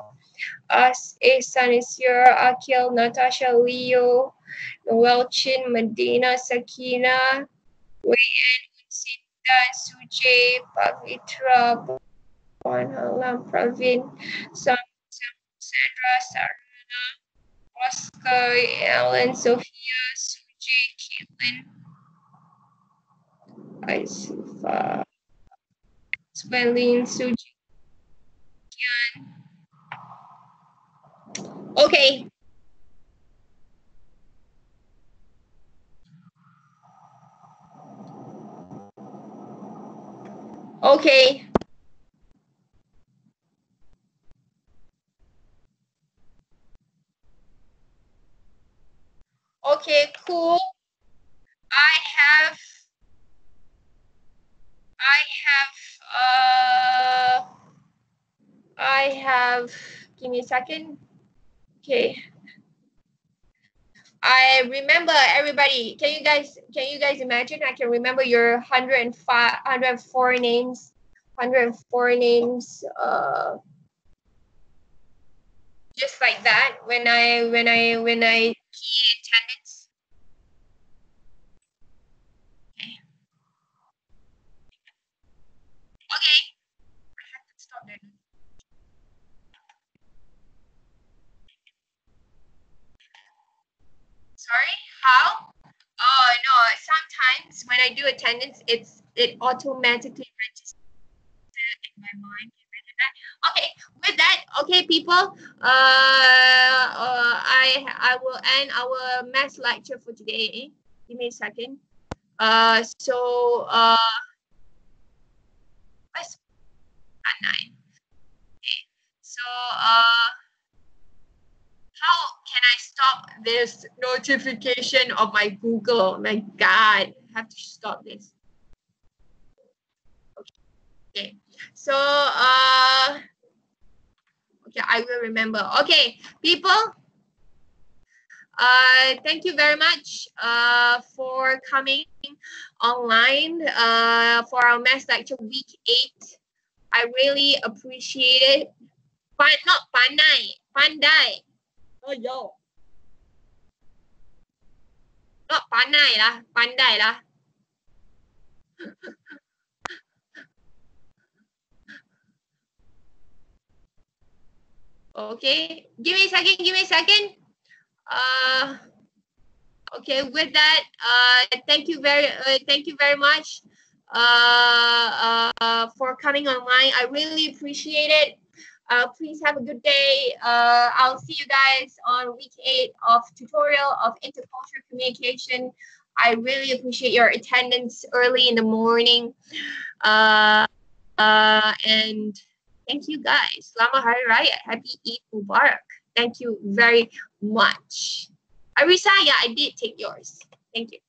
Ehsan is here, Akil, Natasha, Leo, Noel, Chin, Medina, Sakina, Wayan, Sinta, Sujay, Pavitra, Alam, Pravin, Sandra, Sarana, Oscar, Ellen, Sophia, Sujay, Caitlin, Isufa, Swelling, Suji. Okay. Okay. Okay, cool. I have, give me a second. Okay. I remember everybody. Can you guys imagine? I can remember your 104 names. 104 names. just like that when I key attendance. Okay. I have to stop that. Sorry, how? Oh no, sometimes when I do attendance, it automatically registers in my mind. Okay, with that, okay, people, I will end our math lecture for today. Give me a second. So let's at 9. Okay. So how can I stop this notification of my Google? My God, I have to stop this. Okay. So okay, I will remember. Okay, people. Thank you very much for coming online for our math lecture week 8. I really appreciate it. Not pandai, pandai. Oh yo. Not pandai lah, pandai lah. Okay, give me a second, give me a second. Okay, with that, thank you very much for coming online. I really appreciate it. Please have a good day. I'll see you guys on week 8 of tutorial of intercultural communication. I really appreciate your attendance early in the morning. And thank you guys. Selamat Hari Raya. Happy Eid Mubarak. Thank you very much. Arisaya, I did take yours. Thank you.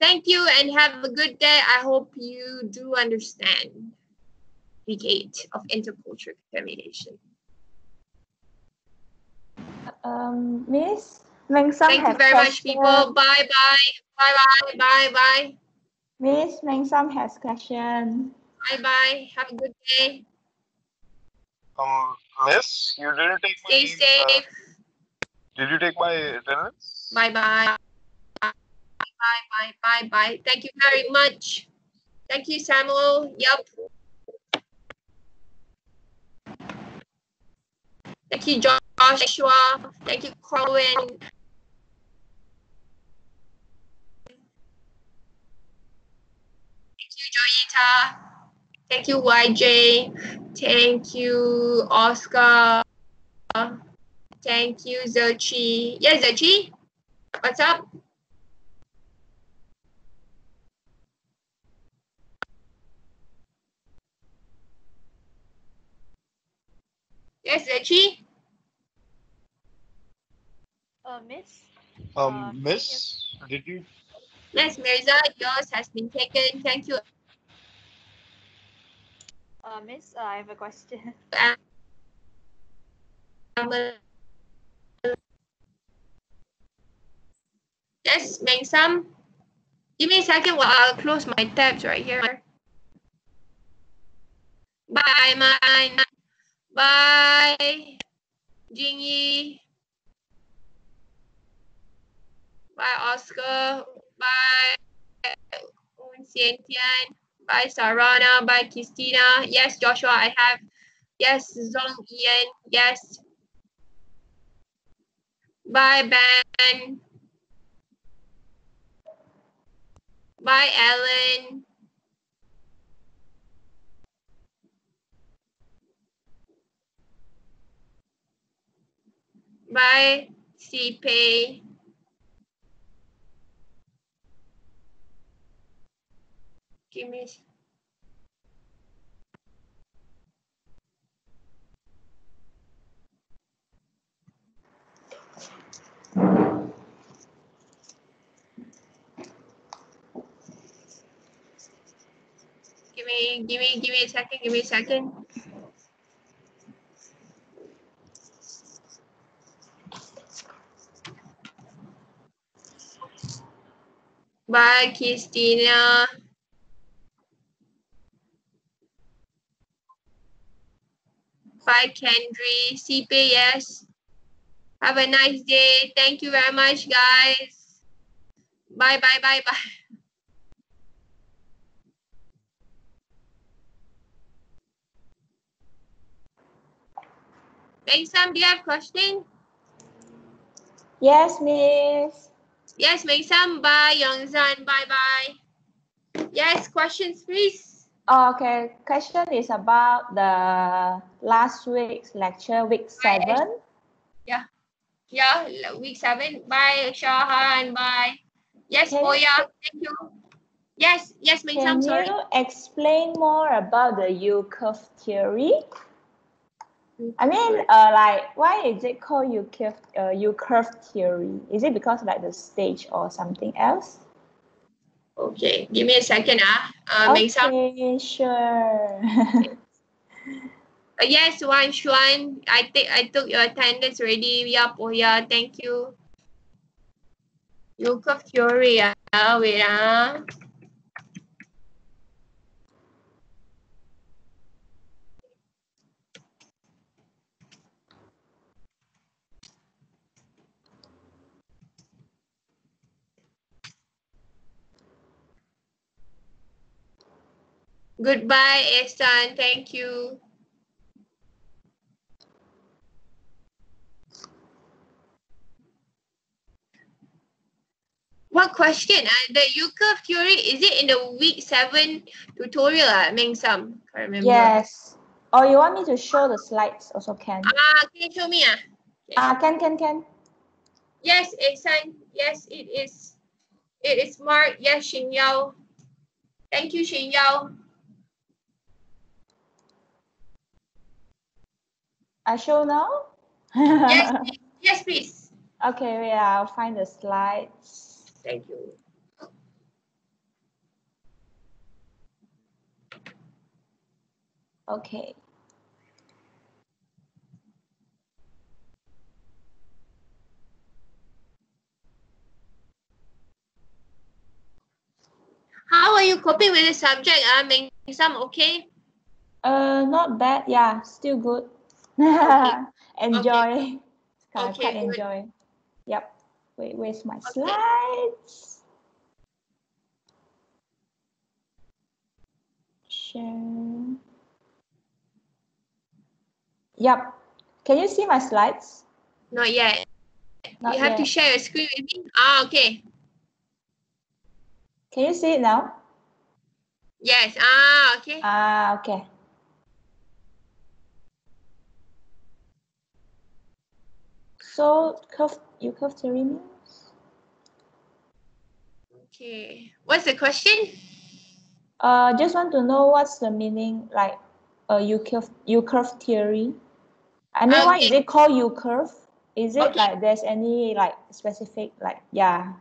Thank you and have a good day. I hope you do understand week 8 of intercultural communication. Miss Mengsam Thank you very much, people. Bye bye. Bye bye. Bye bye. Miss Mengsam has question. Bye bye. Have a good day. Miss, you didn't take Stay safe. Did you take my attendance? Bye bye. Bye bye. Bye bye. Thank you very much. Thank you, Samuel. Yup. Thank you, Joshua. Thank you, Corwin. Thank you, Joyita. Thank you, YJ. Thank you, Oscar. Thank you, Zochi. Yeah, Zochi. What's up? Yes, Zochi. Miss. Miss, did you? Yes, Mirza, yours has been taken. Thank you. Miss, I have a question. Yes, Mengsam. Give me a second while I'll close my tabs right here. Bye, man. Bye, Jingyi. Bye, Oscar. Bye, Un Tian. Bye, Sarana. Bye, Christina. Yes, Joshua, I have. Yes, Zong Ian. Yes. Bye, Ben. Bye, Ellen. Bye, CPay. Give me. Give me a second. Give me a second. Bye, Christina. Bye, Kendry. CP, yes. Have a nice day. Thank you very much, guys. Bye, bye, bye, bye. Mengsam, do you have question? Yes, Miss. Yes, Mengsam. Bye, Yongzhan. Bye, bye. Yes, questions, please. Okay, question is about the last week's lecture, week 7. Yeah, week 7. Bye, Shahan. Bye. Yes, Can you, Moya. Thank you. Yes, Mengsam. can Sorry. you explain more about the U-curve theory? I mean, like, why is it called U-curve theory? Is it because like the stage or something else? Okay, give me a second. Mengsam. Okay, sure. Yes, Wan Xuan. I took your attendance already. Yeah, Poya. Thank you. Yuka Fury. Wait. Goodbye, Ehsan. Thank you. What question? The U-curve theory, is it in the week 7 tutorial? Mengsam? Can't remember. Yes. Or you want me to show the slides also can? Can you show me? Can. Yes, Ehsan. Yes, it is. It is marked. Yes, Xin Yao. Thank you, Xin Yao. I show now? Yes, please. Okay, wait, I'll find the slides. Thank you. Okay. How are you coping with the subject? Mengsam, okay? Not bad. Yeah, still good. Okay. Enjoy. Quite Okay, good. enjoy. Yep. Wait, where's my Okay. slides? Share. Yep. Can you see my slides? Not yet. Not You have to yet. share your screen with me. Okay. Can you see it now? Yes. Okay. Okay. So U-curve theory means? Okay. What's the question? Just want to know what's the meaning, like U-curve theory. I mean, why is it called U-curve? Is it like there's any like specific like yeah?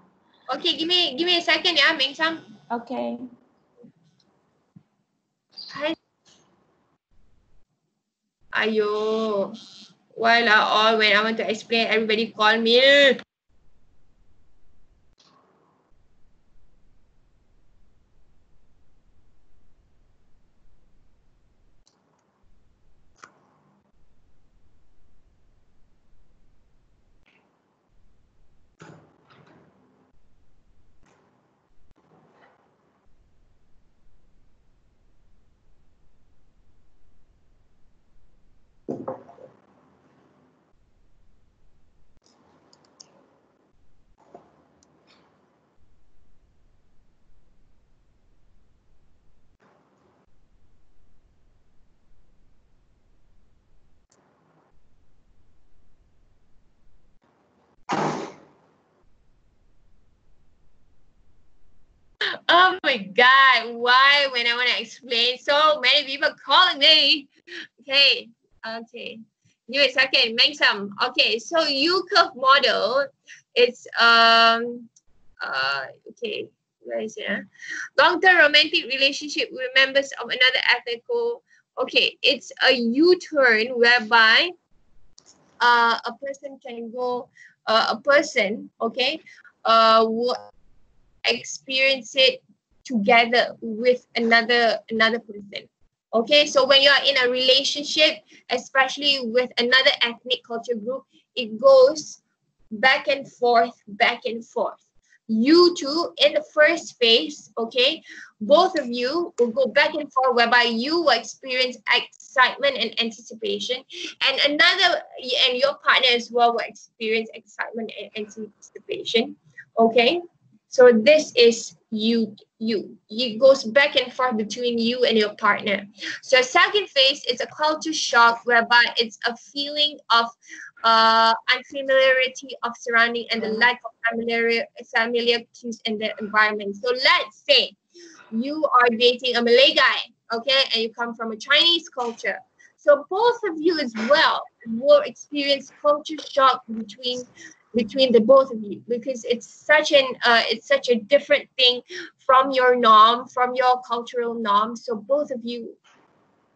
Okay, give me a second, yeah, Mengsam. Okay. Ayo. While all when I want to explain, everybody call me. Oh my God, why when I want to explain, so many people calling me? Okay. Give me a second, Mengsam. Okay, so U-curve model, it's okay, where is it? Long-term romantic relationship with members of another ethnical. Okay, it's a U-turn whereby a person can go, a person, okay, will experience it together with another person. Okay, so when you are in a relationship, especially with another ethnic culture group, it goes back and forth, back and forth. You two in the first phase, okay, both of you will go back and forth, whereby you will experience excitement and anticipation, and your partner as well will experience excitement and anticipation. Okay, so this is it goes back and forth between you and your partner. So second phase is a culture shock, whereby it's a feeling of unfamiliarity of surrounding and the lack of familiar cues in the environment. So let's say you are dating a Malay guy, okay, and you come from a Chinese culture. So both of you as well will experience culture shock between the both of you, because it's such a different thing from your norm, from your cultural norm. So both of you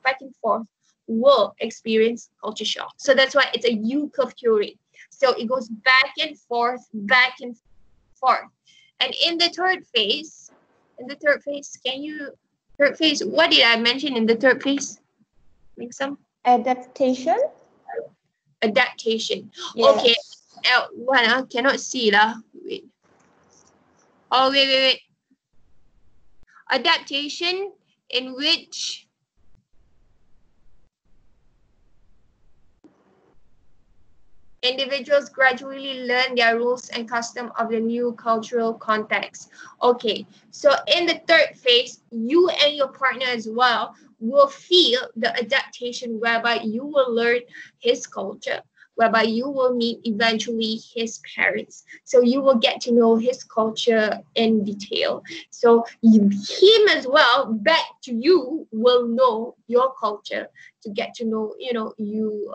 back and forth will experience culture shock. So that's why it's a U curve theory. So it goes back and forth, back and forth. And in the third phase, what did I mention in the third phase? Make some Adaptation. adaptation. Yes. Okay. What? Cannot see lah. Wait. Oh, wait. Adaptation in which individuals gradually learn their rules and custom of the new cultural context. Okay, so in the third phase, you and your partner as well will feel the adaptation, whereby you will learn his culture, whereby you will meet eventually his parents. So you will get to know his culture in detail. So him as well, back to you, will know your culture, to get to know, you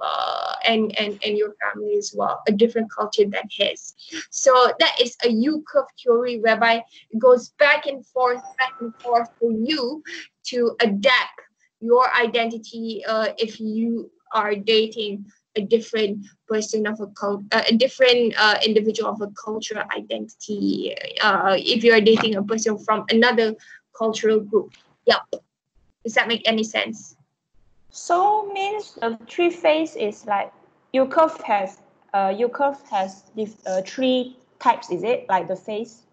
and your family as well, a different culture than his. So that is a U curve theory, whereby it goes back and forth for you to adapt your identity if you are dating a different person of a different individual of a cultural identity. If you are dating a person from another cultural group. Yep. Does that make any sense? So means the three phase is like U curve has three types, is it? Like the phase?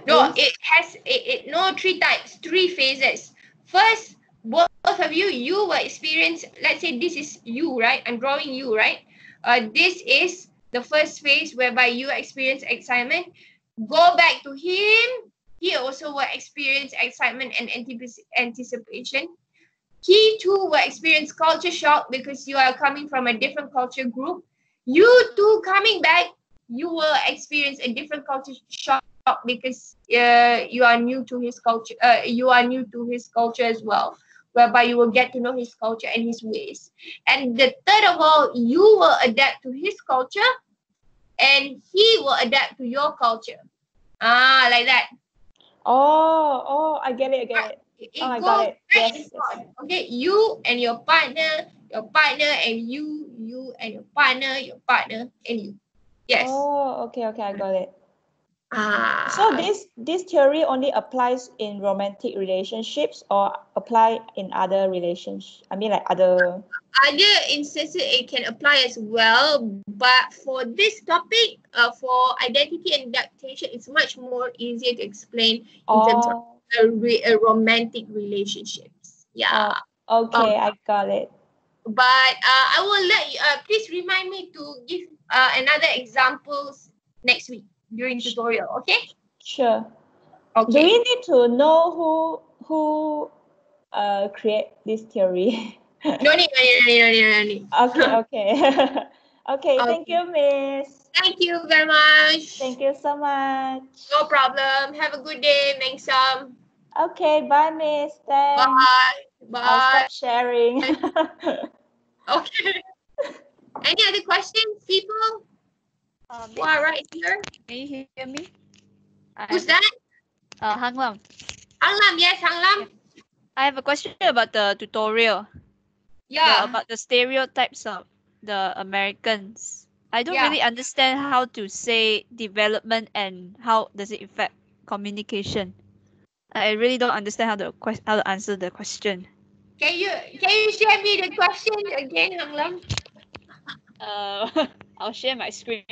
No, it has no three types, three phases. First, both of you will experience, let's say this is you, right? I'm drawing you, right? This is the first phase, whereby you experience excitement. Go back to him. He also will experience excitement and anticipation. He too will experience culture shock, because you are coming from a different culture group. You too coming back, you will experience a different culture shock, because you are new to his culture. You are new to his culture as well, whereby you will get to know his culture and his ways. And the third of all, you will adapt to his culture, and he will adapt to your culture. Like that. Oh, I get it. I got it. Yes. Okay, you and your partner and you and your partner and you. Yes. Oh, okay, I got it. Ah. So this theory only applies in romantic relationships, or apply in other relationships? I mean, like other instances it can apply as well, but for this topic, for identity and adaptation, it's much more easier to explain in terms of romantic relationships. Yeah. Okay, I got it. But I will let you, please remind me to give another examples next week during tutorial, okay? Sure. Okay. Do we need to know who create this theory? No need. Okay. Okay, thank you, Miss. Thank you very much. Thank you so much. No problem. Have a good day, Meng Sam. Okay, bye, Miss. Thanks. Bye. I'll stop sharing. Okay. Any other questions, people? Who are right here? Can you hear me? Who's that? Hang Lam. Hang Lam, yes, Hang Lam. I have a question about the tutorial. Yeah. About the stereotypes of the Americans. I don't really understand how to say development and how does it affect communication. I really don't understand how to answer the question. Can you share me the question again, Hang Lam? I'll share my screen.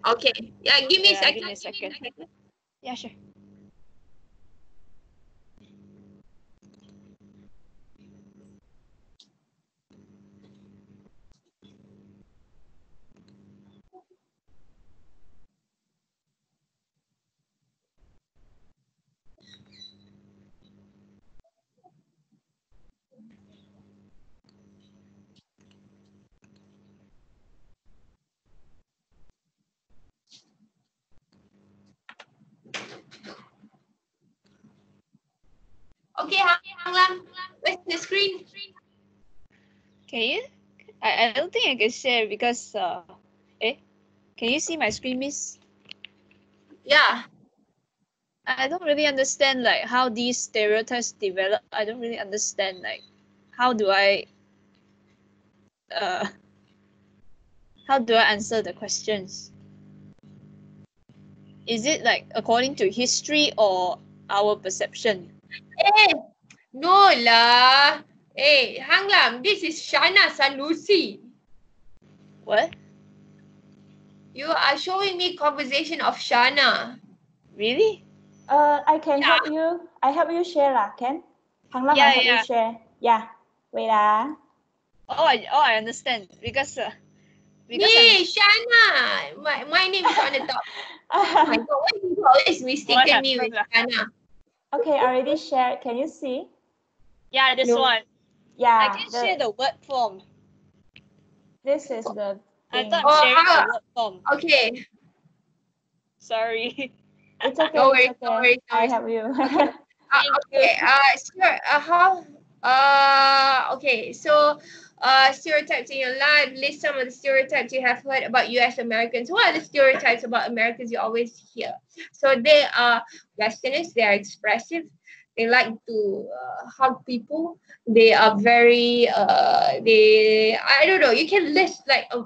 Okay. Yeah, give me a Yeah, second. give me a second. Yeah, sure. Okay, Hang Lam. Where's the screen? Can you? I don't think I can share because can you see my screen, miss? Yeah. I don't really understand like how these stereotypes develop. I don't really understand like how do I uh how do I answer the questions? Is it like according to history or our perception? Eh, no lah. Hey, Hang Lam, this is Shana Sanusi. What? You are showing me conversation of Shana. Really? I can help you. I help you share lah, can? Hang Lam, I help you share. Yeah. Wait ah. I understand because Hey, Shana. My name is on the top. Oh my god, why do you always mistaken me with Shana? Okay, I already shared. Can you see? Yeah, this No. one. Yeah. I can share the word form. This is the I thing. thought I'm sharing the word form. Okay. Sorry. It's okay. No worries, It's okay. no worries, no I worries. help you. Okay. Sure. How? Okay. So, stereotypes in your life. List some of the stereotypes you have heard about U.S. Americans. What are the stereotypes about Americans you always hear? So they are Westerners. They are expressive. They like to hug people. They are very. They. I don't know. You can list like a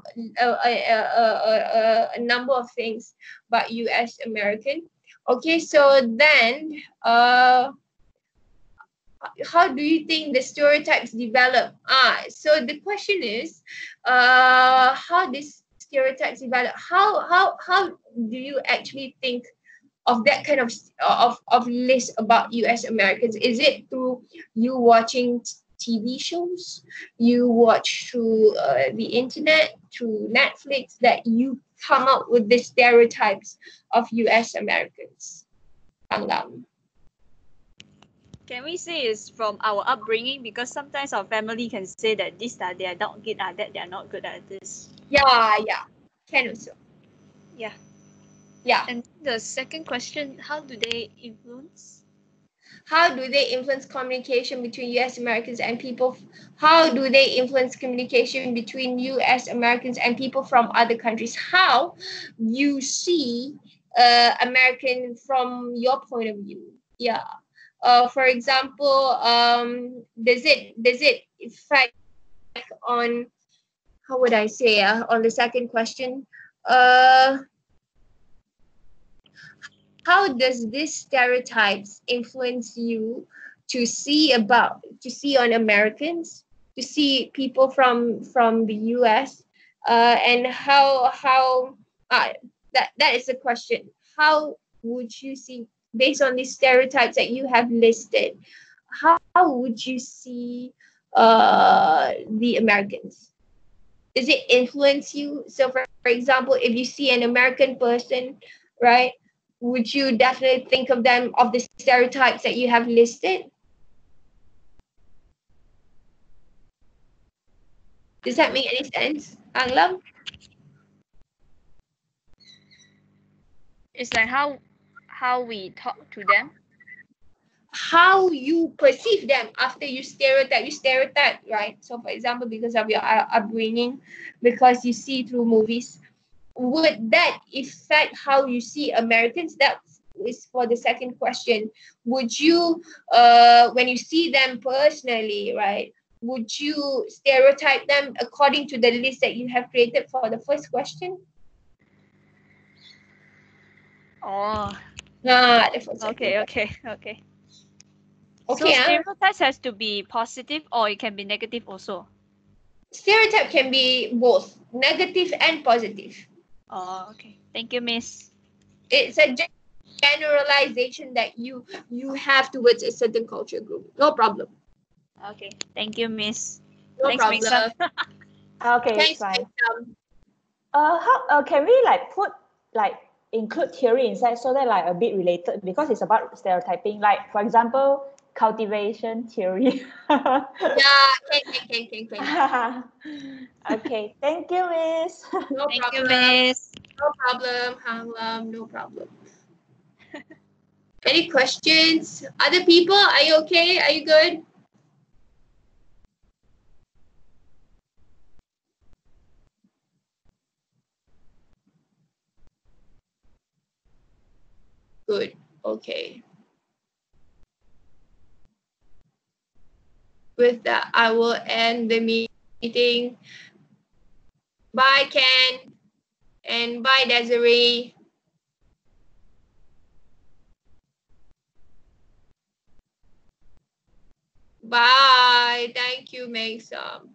number of things about U.S. American. Okay, so then, how do you think the stereotypes develop? So the question is, how these stereotypes develop? How do you actually think of that kind of list about U.S. Americans? Is it through you watching TV shows, you watch through the internet, through Netflix, that you come up with the stereotypes of U.S. Americans? Pangam. Can we say it's from our upbringing? Because sometimes our family can say that this that they are not good at that, they are not good at this. Yeah, can also. Yeah. Yeah. And the second question, how do they influence? How do they influence communication between U.S. Americans and people? How do they influence communication between U.S. Americans and people from other countries? How you see American from your point of view? Yeah. For example, does it affect on, how would I say, on the second question? Uh, how does these stereotypes influence you to see on Americans, to see people from the US, and how that is the question. How would you see, based on these stereotypes that you have listed, how would you see the Americans? Does it influence you? So for example, if you see an American person, right, would you definitely think of them, of the stereotypes that you have listed? Does that make any sense, Anglam? It's like how we talk to them. How you perceive them after you stereotype, right? So for example, because of your upbringing, because you see through movies, would that affect how you see Americans? That is for the second question. Would you, when you see them personally, right, would you stereotype them according to the list that you have created for the first question? Oh. The first Okay. So Okay, stereotypes has to be positive or it can be negative also. stereotype can be both negative and positive. Oh, okay. Thank you, Miss. It's a generalization that you have towards a certain culture group. No problem. Okay. Thank you, Miss. No Thanks, Misa. problem. Okay, it's Thanks, fine. Sam. How can we like put like include theory inside so that like a bit related because it's about stereotyping. Like for example, cultivation theory. Yeah, can. Okay, thank you, Miss. No Thank you, problem. Miss. No problem. No problem. Any questions? Other people, are you okay? Are you good? Good. Okay. With that, I will end the meeting. Bye, Ken. And bye, Desiree. Bye. Thank you, Mason.